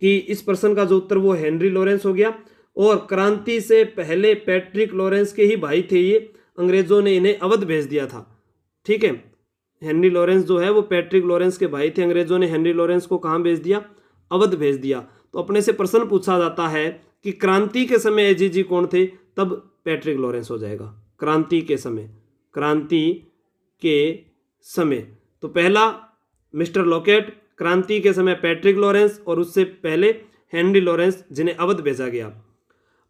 कि इस प्रश्न का जो उत्तर वो हेनरी लॉरेंस हो गया। और क्रांति से पहले पैट्रिक लॉरेंस के ही भाई थे ये, अंग्रेजों ने इन्हें अवध भेज दिया था। ठीक है, हेनरी लॉरेंस जो है वो पैट्रिक लॉरेंस के भाई थे, अंग्रेजों ने हेनरी लॉरेंस को कहाँ भेज दिया, अवध भेज दिया। तो अपने से प्रश्न पूछा जाता है कि क्रांति के समय एजीजी कौन थे, तब पैट्रिक लॉरेंस हो जाएगा। क्रांति के समय, क्रांति के समय तो पहला मिस्टर लॉकेट, क्रांति के समय पैट्रिक लॉरेंस और उससे पहले हेनरी लॉरेंस जिन्हें अवध भेजा गया।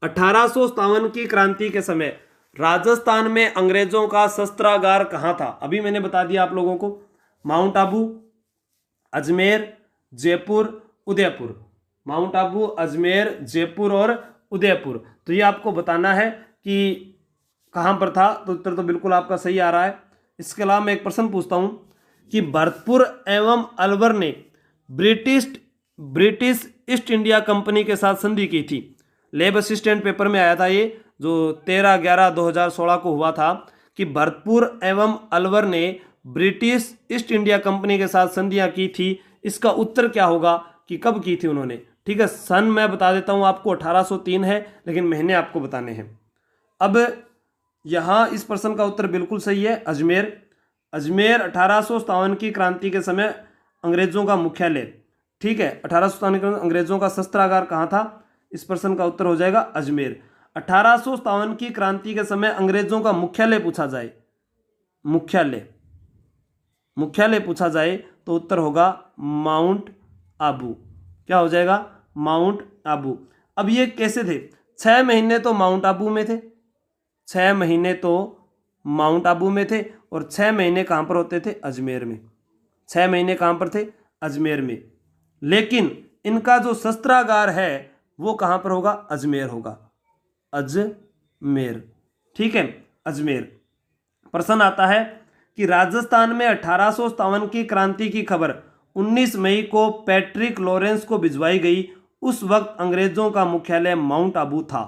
1857 की क्रांति के समय राजस्थान में अंग्रेजों का शस्त्रागार कहाँ था? अभी मैंने बता दिया आप लोगों को, माउंट आबू, अजमेर, जयपुर, उदयपुर। माउंट आबू, अजमेर, जयपुर और उदयपुर। तो ये आपको बताना है कि कहाँ पर था। तो उत्तर तो बिल्कुल आपका सही आ रहा है। इसके अलावा मैं एक प्रश्न पूछता हूँ कि भरतपुर एवं अलवर ने ब्रिटिश ईस्ट इंडिया कंपनी के साथ संधि की थी। लेब असिस्टेंट पेपर में आया था ये, जो 13/11/2016 को हुआ था कि भरतपुर एवं अलवर ने ब्रिटिश ईस्ट इंडिया कंपनी के साथ संधियां की थी। इसका उत्तर क्या होगा कि कब की थी उन्होंने? ठीक है, सन मैं बता देता हूं आपको, 1803 है, लेकिन महीने आपको बताने हैं। अब यहां इस प्रश्न का उत्तर बिल्कुल सही है, अजमेर। अजमेर 1857 की क्रांति के समय अंग्रेजों का मुख्यालय। ठीक है, 1857 के अंग्रेजों का शस्त्रागार कहाँ था? इस प्रश्न का उत्तर हो जाएगा अजमेर। 1857 की क्रांति के समय अंग्रेजों का मुख्यालय पूछा जाए, मुख्यालय पूछा जाए तो उत्तर होगा माउंट आबू। क्या हो जाएगा? माउंट आबू। अब ये कैसे थे? 6 महीने तो माउंट आबू में थे, 6 महीने तो माउंट आबू में थे और 6 महीने कहाँ पर होते थे? अजमेर में। 6 महीने कहाँ पर थे? अजमेर में। लेकिन इनका जो शस्त्रागार है वो कहाँ पर होगा? अजमेर होगा, अजमेर। ठीक है, अजमेर। प्रश्न आता है कि राजस्थान में 1857 की क्रांति की खबर 19 मई को पैट्रिक लॉरेंस को भिजवाई गई। उस वक्त अंग्रेजों का मुख्यालय माउंट आबू था।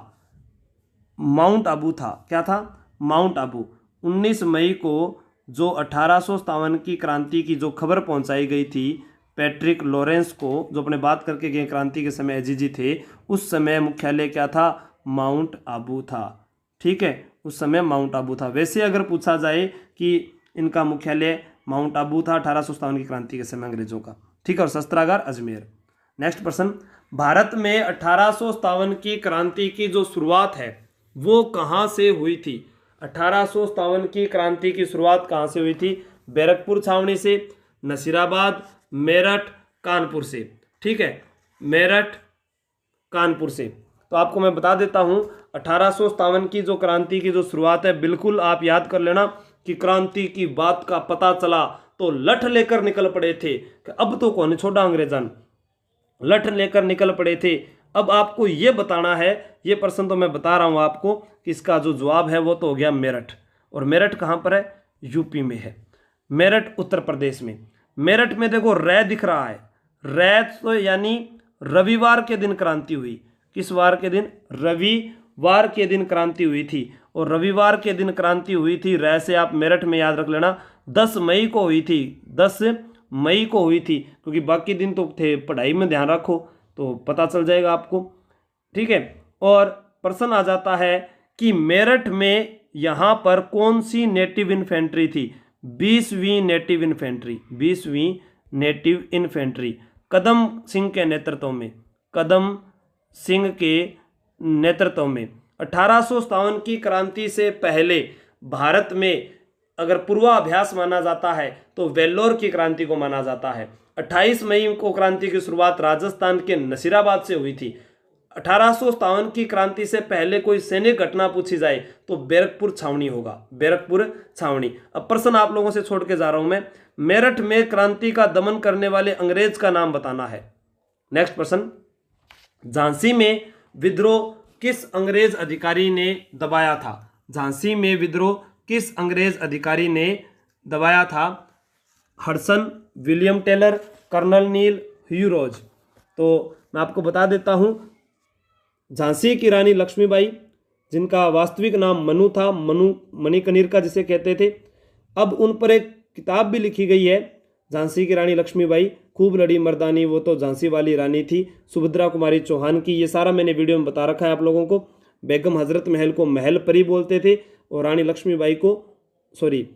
माउंट आबू था। क्या था? माउंट आबू। 19 मई को जो 1857 की क्रांति की जो खबर पहुंचाई गई थी पैट्रिक लॉरेंस को, जो अपने बात करके गए क्रांति के समय एजीजी थे, उस समय मुख्यालय क्या था? माउंट आबू था। ठीक है, उस समय माउंट आबू था। वैसे अगर पूछा जाए कि इनका मुख्यालय माउंट आबू था 1857 की क्रांति के समय अंग्रेजों का। ठीक है, और शस्त्रागार अजमेर। नेक्स्ट प्रश्न, भारत में 1857 की क्रांति की जो शुरुआत है वो कहाँ से हुई थी? 1857 की क्रांति की शुरुआत कहाँ से हुई थी? बैरकपुर छावनी से, नसीराबाद, मेरठ, कानपुर से। ठीक है, मेरठ, कानपुर से। तो आपको मैं बता देता हूं 1857 की जो क्रांति की जो शुरुआत है, बिल्कुल आप याद कर लेना कि क्रांति की बात का पता चला तो लठ लेकर निकल पड़े थे कि अब तो कौन छोड़ा अंग्रेजन, लठ लेकर निकल पड़े थे। अब आपको ये बताना है, ये प्रश्न तो मैं बता रहा हूं आपको कि इसका जो जवाब है वो तो हो गया मेरठ। और मेरठ कहां पर है? यूपी में है। मेरठ उत्तर प्रदेश में। मेरठ में देखो रै दिख रहा है, रै तो यानी रविवार के दिन क्रांति हुई। किस वार के दिन? रविवार के दिन क्रांति हुई थी। और रविवार के दिन क्रांति हुई थी, रै से आप मेरठ में याद रख लेना। 10 मई को हुई थी, 10 मई को हुई थी, क्योंकि बाकी दिन तो थे, पढ़ाई में ध्यान रखो तो पता चल जाएगा आपको। ठीक है, और प्रश्न आ जाता है कि मेरठ में यहाँ पर कौन सी नेटिव इन्फेंट्री थी? 20वीं नेटिव इन्फेंट्री, 20वीं नेटिव इन्फेंट्री कदम सिंह के नेतृत्व में, कदम सिंह के नेतृत्व में। 1857 की क्रांति से पहले भारत में अगर पूर्वाभ्यास माना जाता है तो वेल्लोर की क्रांति को माना जाता है। 28 मई को क्रांति की शुरुआत राजस्थान के नसीराबाद से हुई थी। 1857 की क्रांति से पहले कोई सैनिक घटना पूछी जाए तो बैरकपुर छावनी होगा, बैरकपुर छावनी। अब प्रश्न आप लोगों से छोड़ के जा रहा हूं मैं, मेरठ में क्रांति का दमन करने वाले अंग्रेज का नाम बताना है। नेक्स्ट प्रश्न, झांसी में विद्रोह किस अंग्रेज अधिकारी ने दबाया था? झांसी में विद्रोह किस अंग्रेज अधिकारी ने दबाया था? हडसन, विलियम टेलर, कर्नल नील, ह्यू रोज। तो मैं आपको बता देता हूं, झांसी की रानी लक्ष्मीबाई, जिनका वास्तविक नाम मनु था, मनु मणिकर्णिका जिसे कहते थे। अब उन पर एक किताब भी लिखी गई है, झांसी की रानी लक्ष्मीबाई, खूब लड़ी मर्दानी वो तो झांसी वाली रानी थी, सुभद्रा कुमारी चौहान की। ये सारा मैंने वीडियो में बता रखा है आप लोगों को। बेगम हजरत महल को महल परी बोलते थे, और रानी लक्ष्मीबाई को, सॉरी,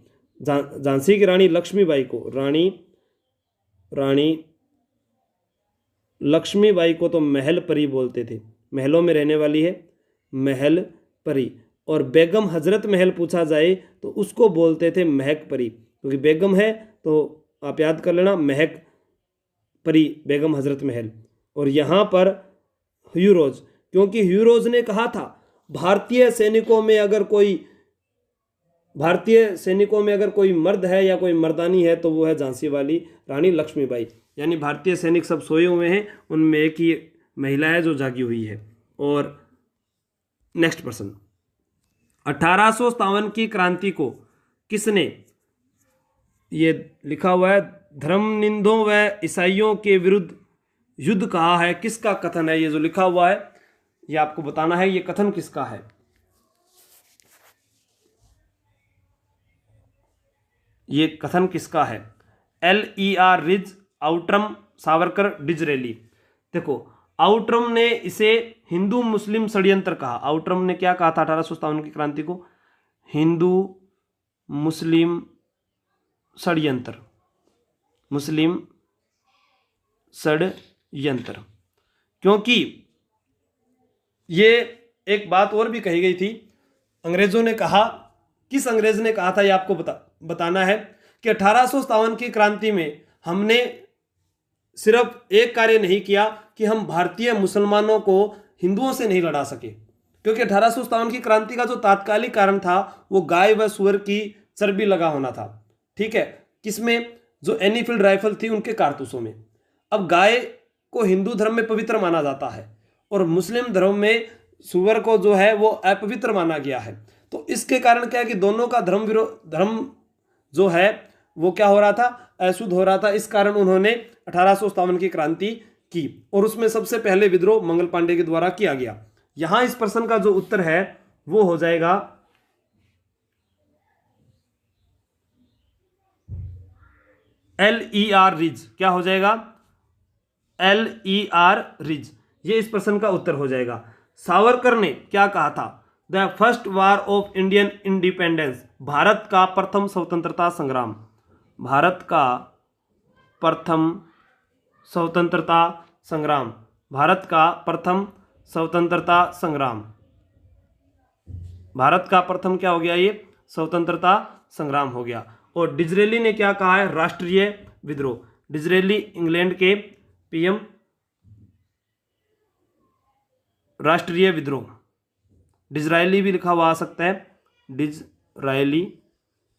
झांसी की रानी लक्ष्मीबाई को, रानी लक्ष्मीबाई को तो महल परी बोलते थे, महलों में रहने वाली है, महल परी। और बेगम हजरत महल पूछा जाए तो उसको बोलते थे महक परी, क्योंकि बेगम है तो आप याद कर लेना, महक परी बेगम हजरत महल। और यहाँ पर ह्यूरोज, क्योंकि ह्यूरोज ने कहा था भारतीय सैनिकों में अगर कोई मर्द है या कोई मर्दानी है तो वो है झांसी वाली रानी लक्ष्मीबाई। यानी भारतीय सैनिक सब सोए हुए हैं, उनमें एक ही महिला है जो जागी हुई है। और नेक्स्ट प्रश्न, 1857 की क्रांति को किसने, ये लिखा हुआ है, धर्मनिंदों व ईसाइयों के विरुद्ध युद्ध कहा है, किसका कथन है? ये जो लिखा हुआ है ये आपको बताना है, ये कथन किसका है? ये कथन किसका है? LER ridge, Outram, Savarkar, Disraeli. देखो, आउट्रम ने इसे हिंदू मुस्लिम षड्यंत्र कहा। आउट्रम ने क्या कहा था 1857 की क्रांति को? हिंदू मुस्लिम षड्यंत्र, मुस्लिम षड्यंत्र। क्योंकि ये एक बात और भी कही गई थी, अंग्रेजों ने कहा, किस अंग्रेज ने कहा था ये आपको बताना है कि 1857 की क्रांति में हमने सिर्फ एक कार्य नहीं किया कि हम भारतीय मुसलमानों को हिंदुओं से नहीं लड़ा सके, क्योंकि 1857 की क्रांति का जो तात्कालिक कारण था वो गाय व सुअर की चर्बी लगा होना था। ठीक है, किसमें? जो एनीफील्ड राइफल थी उनके कारतूसों में। अब गाय को हिंदू धर्म में पवित्र माना जाता है और मुस्लिम धर्म में सुअर को जो है वो अपवित्र माना गया है। तो इसके कारण क्या है कि दोनों का धर्म जो है वो क्या हो रहा था? अशुद्ध हो रहा था। इस कारण उन्होंने 1857 की क्रांति की, और उसमें सबसे पहले विद्रोह मंगल पांडे के द्वारा किया गया। यहां इस प्रश्न का जो उत्तर है वो हो जाएगा LER रिज। क्या हो जाएगा? LER रिज, ये इस प्रश्न का उत्तर हो जाएगा। सावरकर ने क्या कहा था? The first war of Indian independence, Bharat का प्रथम स्वतंत्रता संग्राम, भारत का प्रथम स्वतंत्रता संग्राम, भारत का प्रथम स्वतंत्रता संग्राम, भारत का प्रथम क्या हो गया? ये स्वतंत्रता संग्राम हो गया। और डिजरेली ने क्या कहा है? राष्ट्रीय विद्रोह। डिजरेली इंग्लैंड के PM, राष्ट्रीय विद्रोह। डिजरायली भी लिखा हुआ आ सकता है, डिजरायली,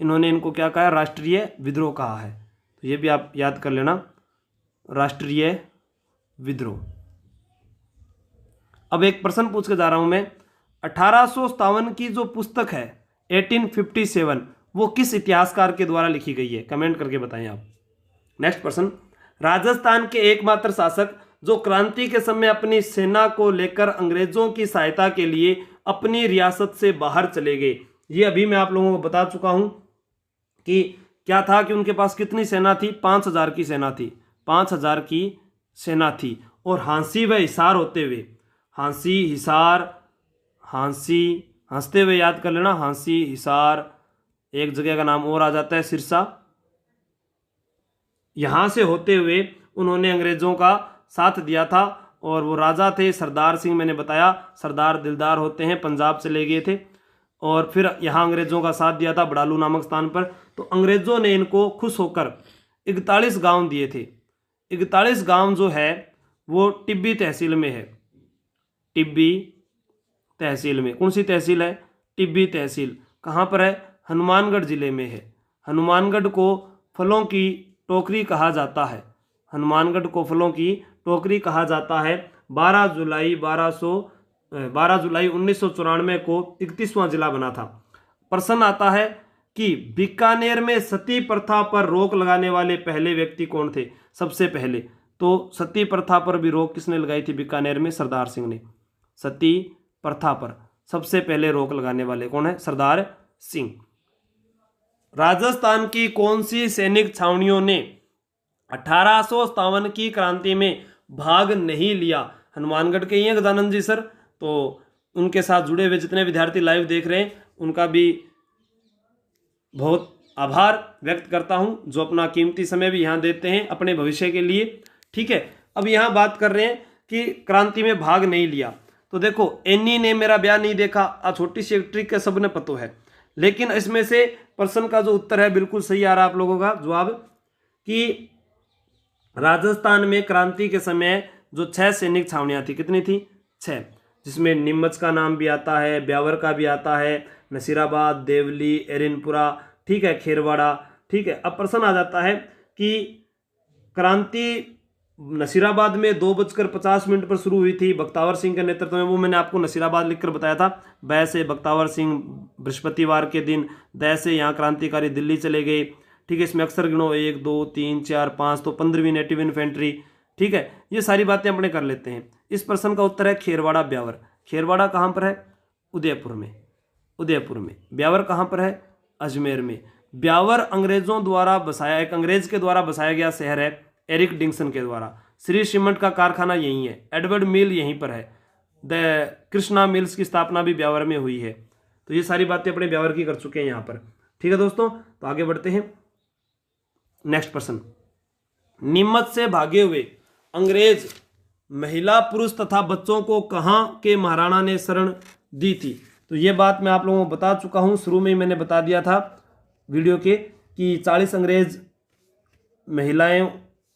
इन्होंने इनको क्या कहा है? राष्ट्रीय विद्रोह कहा है। तो ये भी आप याद कर लेना, राष्ट्रीय विद्रोह। अब एक प्रश्न पूछ के जा रहा हूं मैं, 1857 की जो पुस्तक है 1857 वो किस इतिहासकार के द्वारा लिखी गई है? कमेंट करके बताएं आप। नेक्स्ट प्रश्न, राजस्थान के एकमात्र शासक जो क्रांति के समय अपनी सेना को लेकर अंग्रेजों की सहायता के लिए अपनी रियासत से बाहर चले गए। ये अभी मैं आप लोगों को बता चुका हूं कि क्या था कि उनके पास कितनी सेना थी? 5000 की सेना थी, 5000 की सेना थी। और हांसी व हिसार होते हुए, हांसी हिसार, हंसते हुए याद कर लेना, हांसी हिसार, एक जगह का नाम और आ जाता है सिरसा। यहां से होते हुए उन्होंने अंग्रेजों का साथ दिया था, और वो राजा थे सरदार सिंह, मैंने बताया सरदार दिलदार होते हैं, पंजाब चले गए थे और फिर यहाँ अंग्रेजों का साथ दिया था बड़ालू नामक स्थान पर। तो अंग्रेजों ने इनको खुश होकर 41 गांव दिए थे। 41 गांव जो है वो टिब्बी तहसील में है, टिब्बी तहसील में। कौन सी तहसील है? टिब्बी तहसील। कहाँ पर है? हनुमानगढ़ जिले में है। हनुमानगढ़ को फलों की टोकरी कहा जाता है, हनुमानगढ़ को फलों की टोकरी कहा जाता है। 12 जुलाई 1994 को 31वां जिला बना था। प्रश्न आता है कि बीकानेर में सती प्रथा पर रोक लगाने वाले पहले व्यक्ति कौन थे? सबसे पहले तो सती प्रथा पर भी रोक किसने लगाई थी? बीकानेर में सरदार सिंह ने। सती प्रथा पर सबसे पहले रोक लगाने वाले कौन है? सरदार सिंह। राजस्थान की कौन सी सैनिक छावनियों ने 1857 की क्रांति में भाग नहीं लिया। हनुमानगढ़ के ही हैं गजानंद जी सर, तो उनके साथ जुड़े हुए जितने विद्यार्थी लाइव देख रहे हैं उनका भी बहुत आभार व्यक्त करता हूं, जो अपना कीमती समय भी यहाँ देते हैं अपने भविष्य के लिए। ठीक है, अब यहाँ बात कर रहे हैं कि क्रांति में भाग नहीं लिया। तो देखो, एनी ने मेरा ब्याह नहीं देखा, छोटी सी एक ट्रिक है, सबने पता है, लेकिन इसमें से प्रश्न का जो उत्तर है बिल्कुल सही आ रहा है आप लोगों का जवाब, कि राजस्थान में क्रांति के समय जो 6 सैनिक छावनियां थी, कितनी थी? 6, जिसमें नीमच का नाम भी आता है, ब्यावर का भी आता है, नसीराबाद, देवली, एरिनपुरा, ठीक है, खेरवाड़ा। ठीक है, अब प्रश्न आ जाता है कि क्रांति नसीराबाद में 2:50 पर शुरू हुई थी बख्तावर सिंह के नेतृत्व में, वो मैंने आपको नसीराबाद लिखकर बताया था। बै से बख्तावर सिंह बृहस्पतिवार के दिन, दै से यहाँ क्रांतिकारी दिल्ली चले गए। ठीक है, इसमें अक्सर गिनो 1 2 3 4 5, तो 15वीं नेटिव इन्फेंट्री। ठीक है, ये सारी बातें अपने कर लेते हैं। इस प्रश्न का उत्तर है खेरवाड़ा ब्यावर। खेरवाड़ा कहाँ पर है? उदयपुर में। उदयपुर में। ब्यावर कहाँ पर है? अजमेर में। ब्यावर अंग्रेजों द्वारा बसाया, एक अंग्रेज के द्वारा बसाया गया शहर है, एरिक डिंगसन के द्वारा। श्री सीमेंट का कारखाना यहीं है, एडवर्ड मिल यहीं पर है, द कृष्णा मिल्स की स्थापना भी ब्यावर में हुई है। तो ये सारी बातें अपने ब्यावर की कर चुके हैं यहाँ पर। ठीक है दोस्तों, तो आगे बढ़ते हैं। नेक्स्ट प्रश्न, नीमच से भागे हुए अंग्रेज महिला, पुरुष तथा बच्चों को कहाँ के महाराणा ने शरण दी थी? तो ये बात मैं आप लोगों को बता चुका हूँ, शुरू में ही मैंने बता दिया था वीडियो के, कि 40 अंग्रेज महिलाएं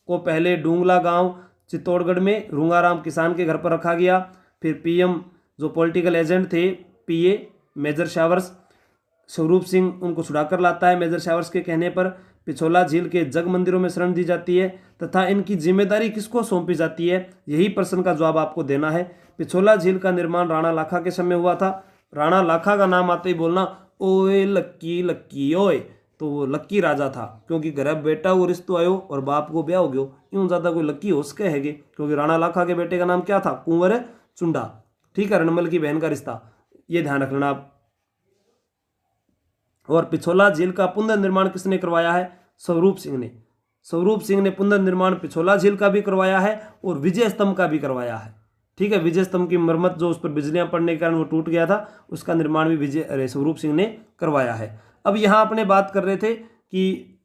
को पहले डूंगला गांव चित्तौड़गढ़ में रूंगाराम किसान के घर पर रखा गया। फिर पीएम जो पॉलिटिकल एजेंट थे, पीए मेजर शावर्स, स्वरूप सिंह उनको छुड़ाकर लाता है मेजर शावर्स के कहने पर। पिछोला झील के जग मंदिरों में शरण दी जाती है तथा इनकी जिम्मेदारी किसको सौंपी जाती है? यही प्रश्न का जवाब आपको देना है। पिछोला झील का निर्माण राणा लाखा के समय हुआ था। राणा लाखा का नाम आते ही बोलना ओए लक्की लक्की ओए, तो वो लक्की राजा था, क्योंकि घर बेटा वो रिश्तो आयो और बाप को ब्याह हो गयो, यूं ज्यादा कोई लक्की हो सके हैगे, क्योंकि राणा लाखा के बेटे का नाम क्या था? कुंवर चुंडा। ठीक है, रणमल की बहन का रिश्ता, ये ध्यान रखना आप। और पिछोला झील का पुनर्निर्माण किसने करवाया है? स्वरूप सिंह ने। स्वरूप सिंह ने पुनर्निर्माण पिछोला झील का भी करवाया है और विजय स्तंभ का भी करवाया है। ठीक है, विजय स्तंभ की मरम्मत, जो उस पर बिजलियां पड़ने के कारण वो टूट गया था, उसका निर्माण भी स्वरूप सिंह ने करवाया है। अब यहाँ अपने बात कर रहे थे कि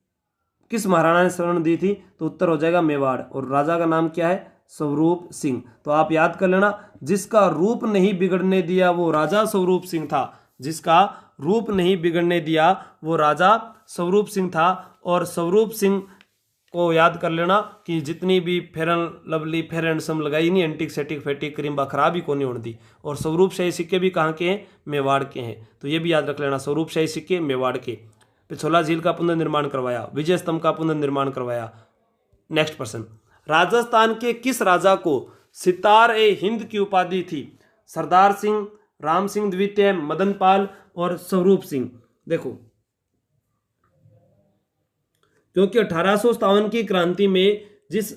किस महाराणा ने शरण दी थी, तो उत्तर हो जाएगा मेवाड़, और राजा का नाम क्या है? स्वरूप सिंह। तो आप याद कर लेना, जिसका रूप नहीं बिगड़ने दिया वो राजा स्वरूप सिंह था। जिसका रूप नहीं बिगड़ने दिया वो राजा स्वरूप सिंह था। और स्वरूप सिंह को याद कर लेना कि जितनी भी फेरन लवली फेयर एंड सम लगाई नहीं, एंटिक सेटिक फैटिक क्रीम बा खराब ही को नहीं होने दी। और स्वरूप शाही सिक्के भी कहाँ के हैं? मेवाड़ के हैं। तो ये भी याद रख लेना, स्वरूप शाही सिक्के मेवाड़ के। पिछोला झील का पुनर्निर्माण करवाया, विजय स्तंभ का पुनर्निर्माण करवाया। नेक्स्ट प्रश्न, राजस्थान के किस राजा को सितार ए हिंद की उपाधि थी? सरदार सिंह, राम सिंह द्वितीय, मदन पाल और स्वरूप सिंह। देखो, क्योंकि 1857 की क्रांति में जिस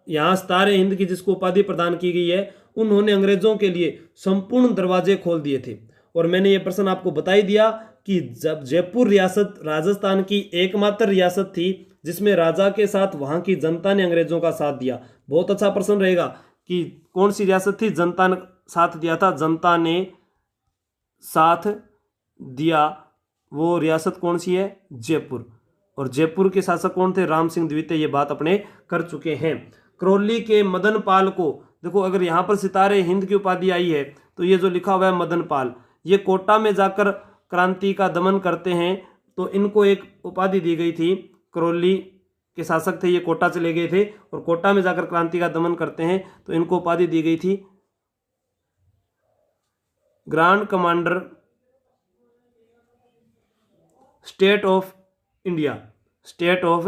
यहाँ सितार ए हिंद की जिसको उपाधि प्रदान की गई है, उन्होंने अंग्रेजों के लिए संपूर्ण दरवाजे खोल दिए थे। और मैंने ये प्रश्न आपको बता ही दिया कि जब जयपुर रियासत राजस्थान की एकमात्र रियासत थी जिसमें राजा के साथ वहां की जनता ने अंग्रेजों का साथ दिया। बहुत अच्छा प्रश्न रहेगा कि कौन सी रियासत थी जनता ने साथ दिया था? जनता ने साथ दिया, वो रियासत कौन सी है? जयपुर। और जयपुर के शासक कौन थे? राम सिंह द्वितीय। ये बात अपने कर चुके हैं। करौली के मदन पाल को देखो, अगर यहाँ पर सितारे हिंद की उपाधि आई है तो ये जो लिखा हुआ है मदन पाल, ये कोटा में जाकर क्रांति का दमन करते हैं, तो इनको एक उपाधि दी गई थी। करौली के शासक थे, ये कोटा चले गए थे और कोटा में जाकर क्रांति का दमन करते हैं, तो इनको उपाधि दी गई थी grand commander state of India. State of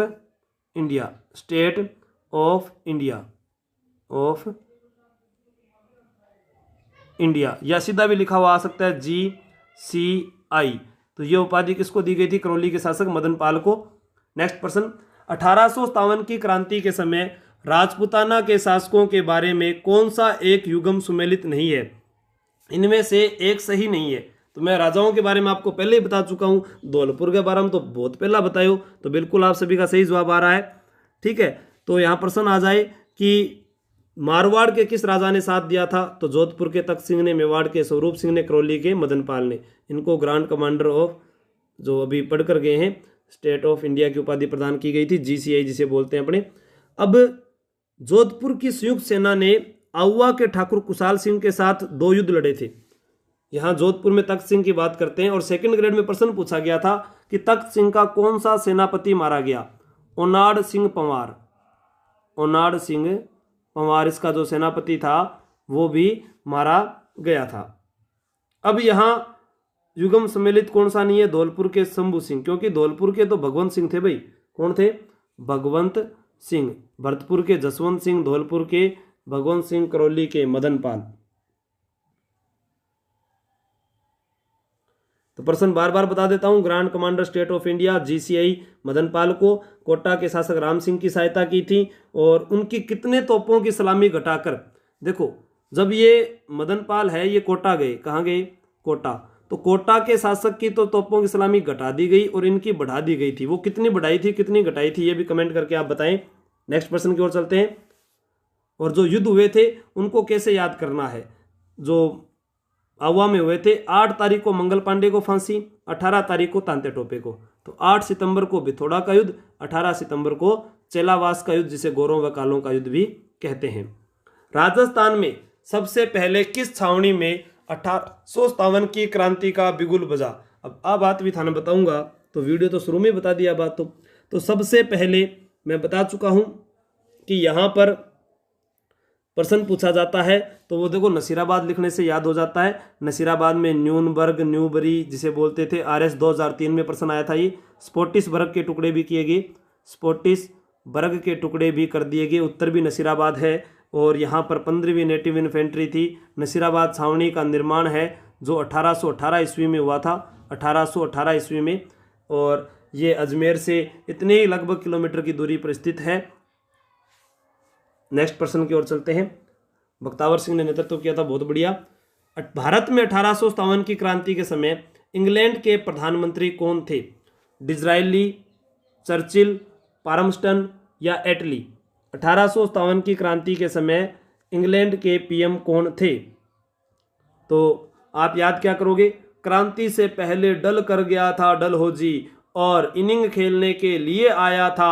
India, state of India, of India, या सीधा भी लिखा हुआ आ सकता है GCI। तो ये उपाधि किसको दी गई थी? करौली के शासक मदन पाल को। नेक्स्ट प्रश्न, 1857 की क्रांति के समय राजपूताना के शासकों के बारे में कौन सा एक युगम सुमेलित नहीं है? इनमें से एक सही नहीं है। तो मैं राजाओं के बारे में आपको पहले ही बता चुका हूं, धौलपुर के बारे में तो बहुत पहला बतायो, तो बिल्कुल आप सभी का सही जवाब आ रहा है। ठीक है, तो यहाँ प्रश्न आ जाए कि मारवाड़ के किस राजा ने साथ दिया था, तो जोधपुर के तख्त सिंह ने, मेवाड़ के स्वरूप सिंह ने, करौली के मदन पाल ने। इनको ग्रांड कमांडर ऑफ, जो अभी पढ़ कर गए हैं, स्टेट ऑफ इंडिया की उपाधि प्रदान की गई थी, GCI जिसे बोलते हैं अपने। अब जोधपुर की संयुक्त सेना ने आउवा के ठाकुर कुशाल सिंह के साथ 2 युद्ध लड़े थे। यहाँ जोधपुर में तख्त सिंह की बात करते हैं और सेकंड ग्रेड में प्रश्न पूछा गया था कि तख्त सिंह का कौन सा सेनापति मारा गया, ओनाड सिंह पंवार। ओनाड सिंह पंवार इसका जो सेनापति था वो भी मारा गया था। अब यहाँ युगम सम्मिलित कौन सा नहीं है, धौलपुर के शंभू सिंह, क्योंकि धौलपुर के तो भगवंत सिंह थे भाई। कौन थे? भगवंत सिंह। भरतपुर के जसवंत सिंह, धौलपुर के भगवंत सिंह, करौली के मदन पाल। तो प्रश्न बार बार बता देता हूं, grand commander state of India GCI Madan Pal को कोटा के शासक राम सिंह की सहायता की थी और उनकी कितने तोपों की सलामी घटाकर, देखो जब ये मदन पाल है ये कोटा गए, कहाँ गए? कोटा। तो कोटा के शासक की तो तोपों की सलामी घटा दी गई और इनकी बढ़ा दी गई थी। वो कितनी बढ़ाई थी, कितनी घटाई थी, ये भी कमेंट करके आप बताएं। नेक्स्ट प्रश्न की ओर चलते हैं। और जो युद्ध हुए थे उनको कैसे याद करना है, जो आवा में हुए थे, 8 तारीख को मंगल पांडे को फांसी, 18 तारीख को तांते टोपे को। तो 8 सितंबर को बिथोड़ा का युद्ध, 18 सितंबर को चेलावास का युद्ध, जिसे गौरों व कालों का युद्ध भी कहते हैं। राजस्थान में सबसे पहले किस छावनी में 1857 की क्रांति का बिगुल बजा? अब आ बात भी थाने बताऊंगा, तो वीडियो तो शुरू में बता दिया बात। तो सबसे पहले मैं बता चुका हूं कि यहां पर प्रश्न पूछा जाता है तो वो देखो नसीराबाद लिखने से याद हो जाता है। नसीराबाद में न्यूनबर्ग, न्यूबरी जिसे बोलते थे, RS 2003 में प्रश्न आया था। ये स्पोटिसबर्ग के टुकड़े भी किए गए, स्पोटिसबर्ग के टुकड़े भी कर दिए गए। उत्तर भी नसीराबाद है और यहाँ पर 15वीं नेटिव इन्फेंट्री थी। नसीराबाद छावनी का निर्माण है जो 1818 ईस्वी में हुआ था, 1818 ईस्वी में, और ये अजमेर से इतने ही लगभग किलोमीटर की दूरी पर स्थित है। नेक्स्ट प्रश्न की ओर चलते हैं। बख्तावर सिंह ने नेतृत्व किया था, बहुत बढ़िया। भारत में 1857 की क्रांति के समय इंग्लैंड के प्रधानमंत्री कौन थे? डिज़रायली, चर्चिल, पारमस्टन या एटली? 1857 की क्रांति के समय इंग्लैंड के PM कौन थे? तो आप याद क्या करोगे? क्रांति से पहले डल कर गया था डलहौजी और इनिंग खेलने के लिए आया था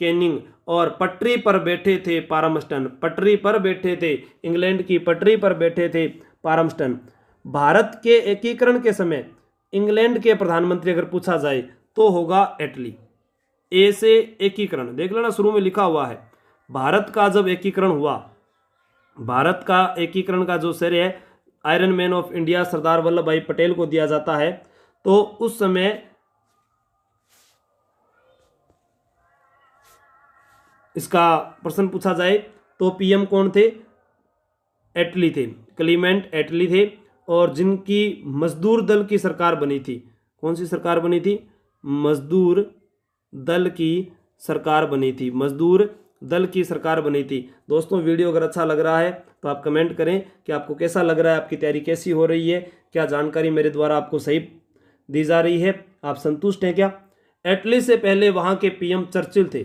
कैनिंग और पटरी पर बैठे थे पारमस्टन। पटरी पर बैठे थे, इंग्लैंड की पटरी पर बैठे थे पारमस्टन। भारत के एकीकरण के समय इंग्लैंड के प्रधानमंत्री अगर पूछा जाए तो होगा एटली। ए से एकीकरण, देख लेना शुरू में लिखा हुआ है। भारत का जब एकीकरण हुआ, भारत का एकीकरण का जो श्रेय है iron man of India Sardar Vallabh भाई पटेल को दिया जाता है। तो उस समय इसका प्रश्न पूछा जाए तो PM कौन थे? एटली थे, क्लीमेंट एटली थे। और जिनकी मजदूर दल की सरकार बनी थी, कौन सी सरकार बनी थी? मजदूर दल की सरकार बनी थी, मजदूर दल की सरकार बनी थी। दोस्तों वीडियो अगर अच्छा लग रहा है तो आप कमेंट करें कि आपको कैसा लग रहा है, आपकी तैयारी कैसी हो रही है, क्या जानकारी मेरे द्वारा आपको सही दी जा रही है, आप संतुष्ट हैं क्या? एटली से पहले वहाँ के PM चर्चिल थे,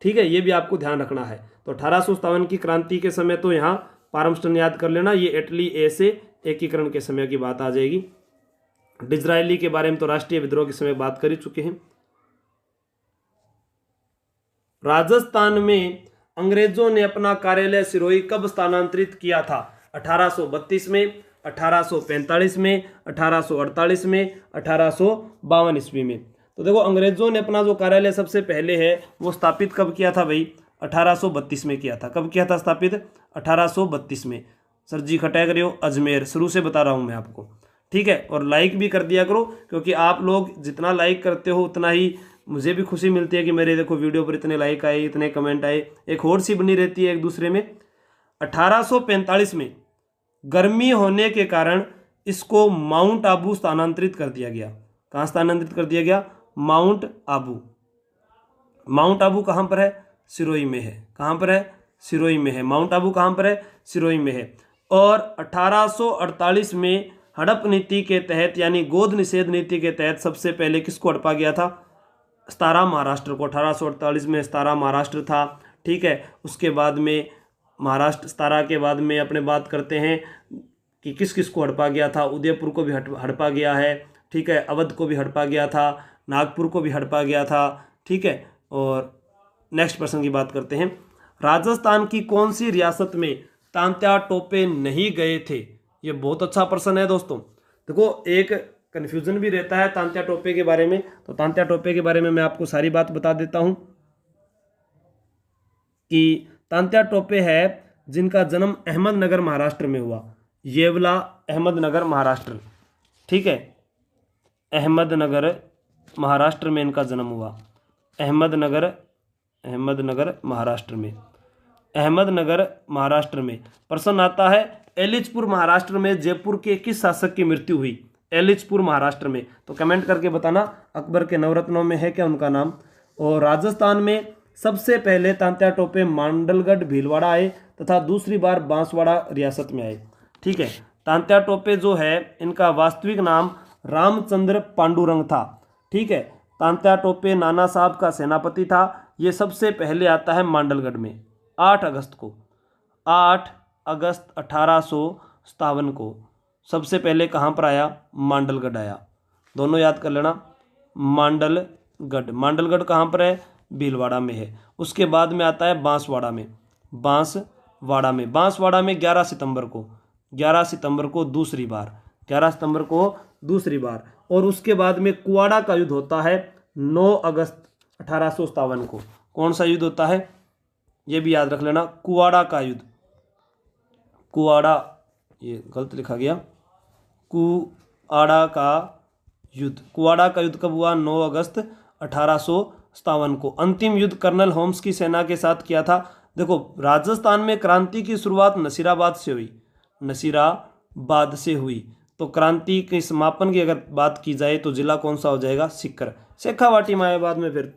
ठीक है, ये भी आपको ध्यान रखना है। तो 1857 की क्रांति के समय तो यहाँ पारमस्टन याद कर लेना, ये एटली ए से एकीकरण के समय की बात आ जाएगी। डिज़रायली के बारे में तो राष्ट्रीय विद्रोह के समय बात कर ही चुके हैं। राजस्थान में अंग्रेजों ने अपना कार्यालय सिरोही कब स्थानांतरित किया था? 1832 में, 1845 में, 1848 में, 1852 ईस्वी में। तो देखो अंग्रेजों ने अपना जो कार्यालय सबसे पहले है वो स्थापित कब किया था भाई? 1832 में किया था। कब किया था स्थापित? 1832 में। सर जी खटाया करियो, अजमेर, शुरू से बता रहा हूँ मैं आपको, ठीक है। और लाइक भी कर दिया करो, क्योंकि आप लोग जितना लाइक करते हो उतना ही मुझे भी खुशी मिलती है कि मेरे देखो वीडियो पर इतने लाइक आए, इतने कमेंट आए, एक होड़ सी बनी रहती है एक दूसरे में। 1845 में गर्मी होने के कारण इसको माउंट आबू स्थानांतरित कर दिया गया। कहाँ स्थानांतरित कर दिया गया? माउंट आबू। माउंट आबू कहाँ पर है? सिरोही में है। कहाँ पर है? सिरोही में है। माउंट आबू कहाँ पर है? सिरोही में है। और 1848 में हड़प नीति के तहत यानी गोद निषेध नीति के तहत सबसे पहले किसको हड़पा गया था? सतारा महाराष्ट्र को। 1848 में सतारा महाराष्ट्र था, ठीक है। उसके बाद में महाराष्ट्र 17 के बाद में अपने बात करते हैं कि किस किस को हड़पा गया था। उदयपुर को भी हड़पा गया है, ठीक है। अवध को भी हड़पा गया था, नागपुर को भी हड़पा गया था, ठीक है। और नेक्स्ट प्रश्न की बात करते हैं, राजस्थान की कौन सी रियासत में तांत्या टोपे नहीं गए थे? ये बहुत अच्छा प्रश्न है दोस्तों। देखो एक कन्फ्यूजन भी रहता है तांत्या टोपे के बारे में, तो तांत्या टोपे के बारे में मैं आपको सारी बात बता देता हूं कि तांत्या टोपे है जिनका जन्म अहमदनगर महाराष्ट्र में हुआ। येवला अहमदनगर महाराष्ट्र, ठीक है। अहमदनगर महाराष्ट्र में इनका जन्म हुआ। अहमदनगर महाराष्ट्र में, अहमदनगर महाराष्ट्र में। प्रश्न आता है एलिचपुर महाराष्ट्र में जयपुर के किस शासक की मृत्यु हुई? एलिचपुर महाराष्ट्र में। तो कमेंट करके बताना अकबर के नवरत्नों में है क्या उनका नाम। और राजस्थान में सबसे पहले तांत्या टोपे मांडलगढ़ भीलवाड़ा आए तथा दूसरी बार बांसवाड़ा रियासत में आए, ठीक है। तांत्या टोपे जो है इनका वास्तविक नाम रामचंद्र पांडुरंग था, ठीक है। तांत्या टोपे नाना साहब का सेनापति था। ये सबसे पहले आता है मांडलगढ़ में 8 अगस्त को, 8 अगस्त 1857 को सबसे पहले कहाँ पर आया? मांडलगढ़ आया। दोनों याद कर लेना, मांडलगढ़ कहाँ पर है? भीलवाड़ा में है। उसके बाद में आता है बांसवाड़ा में, बांसवाड़ा में 11 सितंबर को दूसरी बार, 11 सितंबर को दूसरी बार। और उसके बाद में कुआड़ा का युद्ध होता है 9 अगस्त 1857 को। कौन सा युद्ध होता है? ये भी याद रख लेना, कुआड़ा का युद्ध। कुआड़ा, ये गलत लिखा गया, कुआड़ा का युद्ध कब हुआ? 9 अगस्त 1857 को। अंतिम युद्ध कर्नल होम्स की सेना के साथ किया था। देखो राजस्थान में क्रांति की शुरुआत नसीराबाद से हुई। तो क्रांति के समापन की अगर बात की जाए तो जिला कौन सा हो जाएगा? सीकर। शेखावाटी मायाबाद में फिर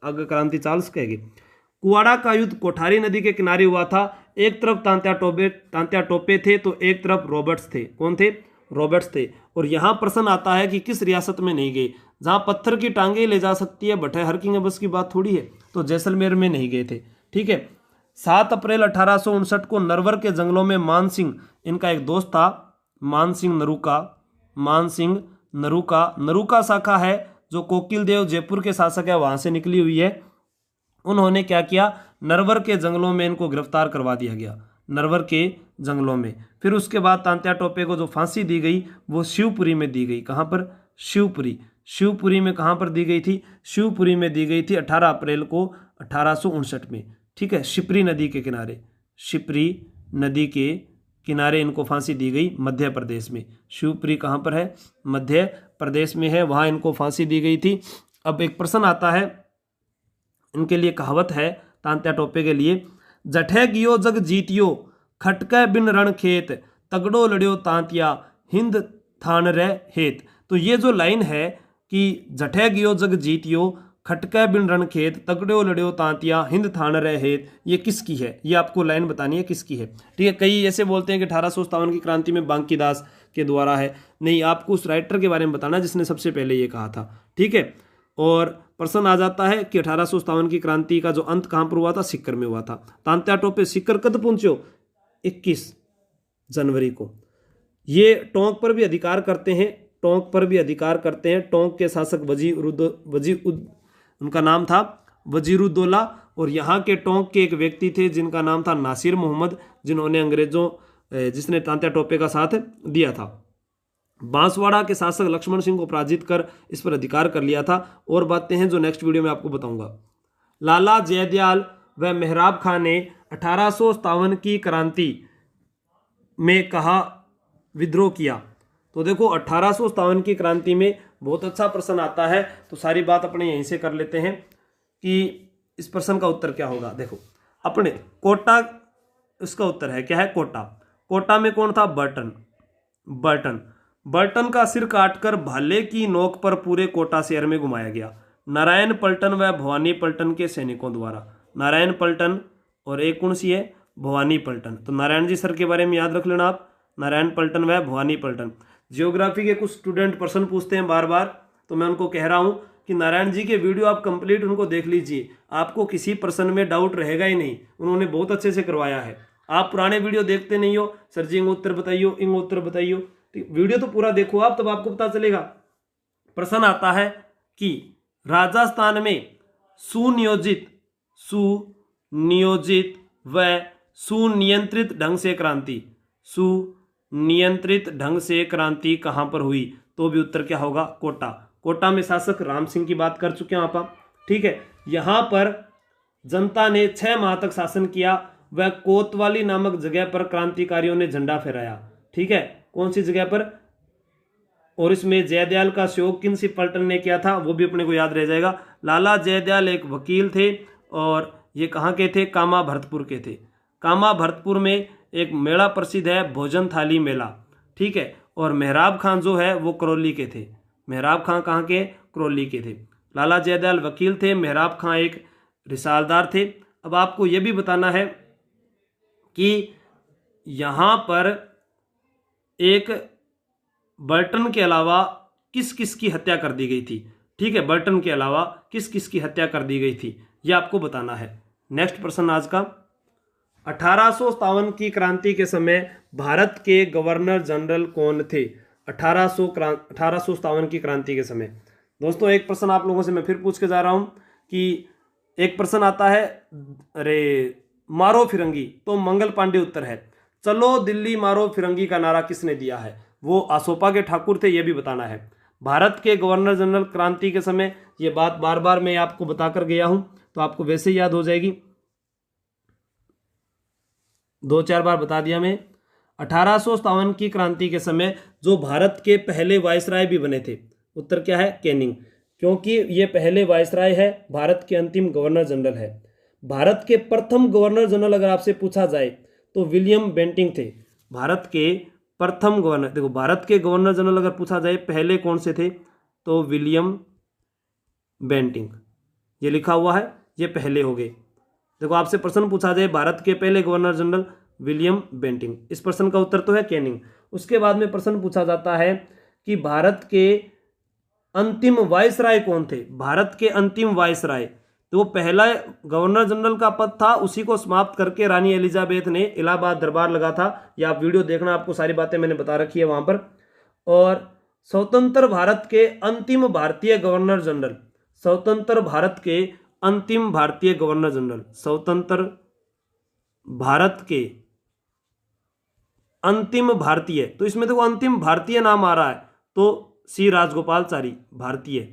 आगे क्रांति चाल सकेगी। कुआड़ा का युद्ध कोठारी नदी के किनारे हुआ था। एक तरफ तांत्या टोपे थे तो एक तरफ रॉबर्ट्स थे। कौन थे? रॉबर्ट्स थे। और यहाँ प्रश्न आता है कि किस रियासत में नहीं गए? जहाँ पत्थर की टांगे ले जा सकती है बट हरकिंग बस की बात थोड़ी है। तो जैसलमेर में नहीं गए थे, ठीक है। 7 अप्रैल 1859 को नरवर के जंगलों में मानसिंह, इनका एक दोस्त था मानसिंह नरूका शाखा है जो कोकिल देव जयपुर के शासक है वहां से निकली हुई है। उन्होंने क्या किया? नरवर के जंगलों में इनको गिरफ्तार करवा दिया गया, नरवर के जंगलों में। फिर उसके बाद तांत्या टोपे को जो फांसी दी गई वो शिवपुरी में दी गई। कहाँ पर? शिवपुरी में। कहाँ पर दी गई थी? शिवपुरी में दी गई थी 18 अप्रैल को 1859 में, ठीक है। शिप्री नदी के किनारे इनको फांसी दी गई मध्य प्रदेश में। शिवपुरी कहाँ पर है? मध्य प्रदेश में है, वहाँ इनको फांसी दी गई थी। अब एक प्रश्न आता है, इनके लिए कहावत है तांत्या टोपे के लिए, जठे गियो जग जीतियो खटकै बिन रण खेत तगड़ो लड़ियो तांतिया हिंद थान रे हेत। तो ये जो लाइन है कि जठे गियो जग जीतियो खटकै बिन रण खेत तगड़ो लड़ियो तांतिया हिंद थान रे हेत, ये किसकी है? ये आपको लाइन बतानी है किसकी है, ठीक है। कई ऐसे बोलते हैं कि 1857 की क्रांति में बांकीदास के द्वारा है। नहीं, आपको उस राइटर के बारे में बताना जिसने सबसे पहले ये कहा था, ठीक है। और प्रश्न आ जाता है कि 1857 की क्रांति का जो अंत कहाँ पर हुआ था? सीकर में हुआ था। तांत्या टोपे सीकर कब पहुंचे? 21 जनवरी को। ये टोंक पर भी अधिकार करते हैं, टोंक के शासक उनका नाम था वजीरुद्दौला। और यहाँ के टोंक के एक व्यक्ति थे जिनका नाम था नासिर मोहम्मद, जिसने तांत्या टोपे का साथ दिया था। बांसवाड़ा के शासक लक्ष्मण सिंह को पराजित कर इस पर अधिकार कर लिया था। और बातें हैं जो नेक्स्ट वीडियो में आपको बताऊंगा। लाला जयदयाल व मेहराब खां ने 1857 की क्रांति में कहा विद्रोह किया? तो देखो 1857 की क्रांति में बहुत अच्छा प्रश्न आता है, तो सारी बात अपने यहीं से कर लेते हैं कि इस प्रश्न का उत्तर क्या होगा। देखो अपने कोटा, इसका उत्तर है क्या है? कोटा में कौन था? बर्टन का सिर काटकर भाले की नोक पर पूरे कोटा शहर में घुमाया गया नारायण पलटन व भवानी पलटन के सैनिकों द्वारा। नारायण पलटन और एक कौन सी है? भवानी पलटन। तो नारायण जी सर के बारे में याद रख लेना आप, नारायण पलटन व भवानी पलटन। जियोग्राफी के कुछ स्टूडेंट प्रश्न पूछते हैं बार बार, तो मैं उनको कह रहा हूं कि नारायण जी के वीडियो आप कंप्लीट उनको देख लीजिए, आपको किसी प्रश्न में डाउट रहेगा ही नहीं, उन्होंने बहुत अच्छे से करवाया है। आप पुराने वीडियो देखते नहीं हो, सर जी इंग उत्तर बताइयो, इंग उत्तर बताइयो, वीडियो तो पूरा देखो आप, तब आपको पता चलेगा। प्रश्न आता है कि राजस्थान में सुनियोजित व सुनियंत्रित ढंग से क्रांति कहां पर हुई, तो भी उत्तर क्या होगा, कोटा। कोटा में शासक राम सिंह की बात कर चुके हैं आप, ठीक है। यहां पर जनता ने 6 माह तक शासन किया, वह कोतवाली नामक जगह पर क्रांतिकारियों ने झंडा फहराया, ठीक है। कौन सी जगह पर, और इसमें जयदयाल का सहयोग किन सी पलटन ने किया था, वो भी अपने को याद रह जाएगा। लाला जयदयाल एक वकील थे और ये कहाँ के थे, कामा भरतपुर के थे। कामा भरतपुर में एक मेला प्रसिद्ध है, भोजन थाली मेला, ठीक है। और मेहराब खां जो है वो करौली के थे। मेहराब खां कहाँ के, करौली के थे। लाला जयदयाल वकील थे, मेहराब खां एक रिसालदार थे। अब आपको ये भी बताना है कि यहाँ पर एक बर्टन के अलावा किस किस की हत्या कर दी गई थी, ठीक है। बर्टन के अलावा किस किस की हत्या कर दी गई थी, यह आपको बताना है। नेक्स्ट प्रश्न आज का, 1857 की क्रांति के समय भारत के गवर्नर जनरल कौन थे। 1857 की क्रांति के समय दोस्तों एक प्रश्न आप लोगों से मैं फिर पूछ के जा रहा हूं कि एक प्रश्न आता है, अरे मारो फिरंगी, तो मंगल पांडे उत्तर है। चलो दिल्ली मारो फिरंगी का नारा किसने दिया है, वो आसोपा के ठाकुर थे, ये भी बताना है। भारत के गवर्नर जनरल क्रांति के समय, ये बात बार बार मैं आपको बताकर गया हूं, तो आपको वैसे ही याद हो जाएगी, 2-4 बार बता दिया मैं। 1857 की क्रांति के समय जो भारत के पहले वायसराय भी बने थे, उत्तर क्या है, कैनिंग, क्योंकि ये पहले वायसराय है, भारत के अंतिम गवर्नर जनरल है। भारत के प्रथम गवर्नर जनरल अगर आपसे पूछा जाए तो विलियम बेंटिंक थे। भारत के प्रथम गवर्नर, देखो भारत के गवर्नर जनरल अगर पूछा जाए पहले कौन से थे, तो विलियम बेंटिंक, ये लिखा हुआ है, ये पहले हो गए। देखो आपसे प्रश्न पूछा जाए भारत के पहले गवर्नर जनरल विलियम बेंटिंक, इस प्रश्न का उत्तर तो है कैनिंग। उसके बाद में प्रश्न पूछा जाता है कि भारत के अंतिम वायसराय कौन थे। भारत के अंतिम वायसराय, तो पहला गवर्नर जनरल का पद था, उसी को समाप्त करके रानी एलिजाबेथ ने इलाहाबाद दरबार लगा था। या आप वीडियो देखना, आपको सारी बातें मैंने बता रखी है वहां पर। और स्वतंत्र भारत के अंतिम भारतीय गवर्नर जनरल, स्वतंत्र भारत के अंतिम भारतीय गवर्नर जनरल, स्वतंत्र भारत के अंतिम भारतीय, तो इसमें देखो अंतिम भारतीय नाम आ रहा है, तो सी राजगोपालचारी भारतीय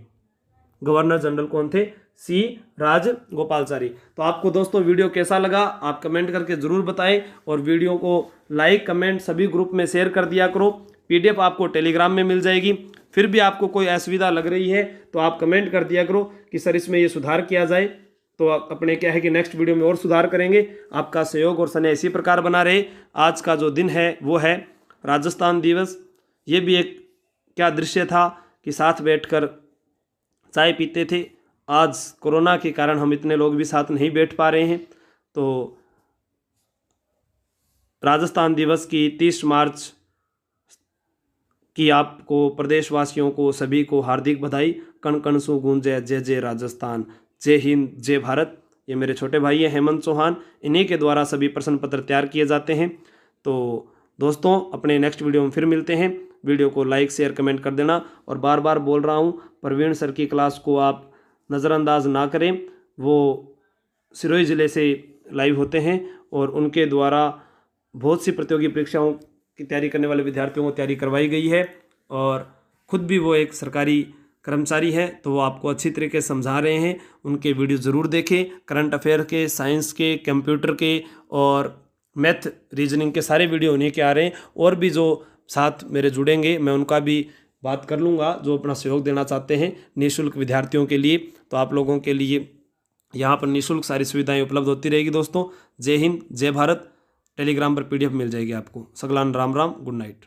गवर्नर जनरल कौन थे, सी राजगोपालचारी। तो आपको दोस्तों वीडियो कैसा लगा आप कमेंट करके जरूर बताएं, और वीडियो को लाइक कमेंट सभी ग्रुप में शेयर कर दिया करो। पीडीएफ आपको टेलीग्राम में मिल जाएगी। फिर भी आपको कोई असुविधा लग रही है तो आप कमेंट कर दिया करो कि सर इसमें ये सुधार किया जाए, तो अपने क्या है कि नेक्स्ट वीडियो में और सुधार करेंगे। आपका सहयोग और स्नेह इसी प्रकार बना रहे। आज का जो दिन है वो है राजस्थान दिवस। ये भी एक क्या दृश्य था कि साथ बैठकर चाय पीते थे। आज कोरोना के कारण हम इतने लोग भी साथ नहीं बैठ पा रहे हैं। तो राजस्थान दिवस की 30 मार्च की आपको प्रदेशवासियों को सभी को हार्दिक बधाई। कण कण सु गूंजे जय जय राजस्थान, जय हिंद जय भारत। ये मेरे छोटे भाई हैं हेमंत चौहान, इन्हीं के द्वारा सभी प्रश्न पत्र तैयार किए जाते हैं। तो दोस्तों अपने नेक्स्ट वीडियो में फिर मिलते हैं। वीडियो को लाइक शेयर कमेंट कर देना। और बार बार बोल रहा हूँ, प्रवीण सर की क्लास को आप नज़रअंदाज ना करें। वो सिरोही ज़िले से लाइव होते हैं और उनके द्वारा बहुत सी प्रतियोगी परीक्षाओं की तैयारी करने वाले विद्यार्थियों को तैयारी करवाई गई है। और खुद भी वो एक सरकारी कर्मचारी है, तो वो आपको अच्छी तरीके से समझा रहे हैं। उनके वीडियो ज़रूर देखें। करंट अफेयर के, साइंस के, कंप्यूटर के और मैथ रीजनिंग के सारे वीडियो उन्हीं के आ रहे हैं। और भी जो साथ मेरे जुड़ेंगे मैं उनका भी बात कर लूँगा, जो अपना सहयोग देना चाहते हैं निःशुल्क विद्यार्थियों के लिए। तो आप लोगों के लिए यहाँ पर निःशुल्क सारी सुविधाएं उपलब्ध होती रहेगी। दोस्तों जय हिंद जय भारत। टेलीग्राम पर पीडीएफ मिल जाएगी आपको। सगलान राम राम, गुड नाइट।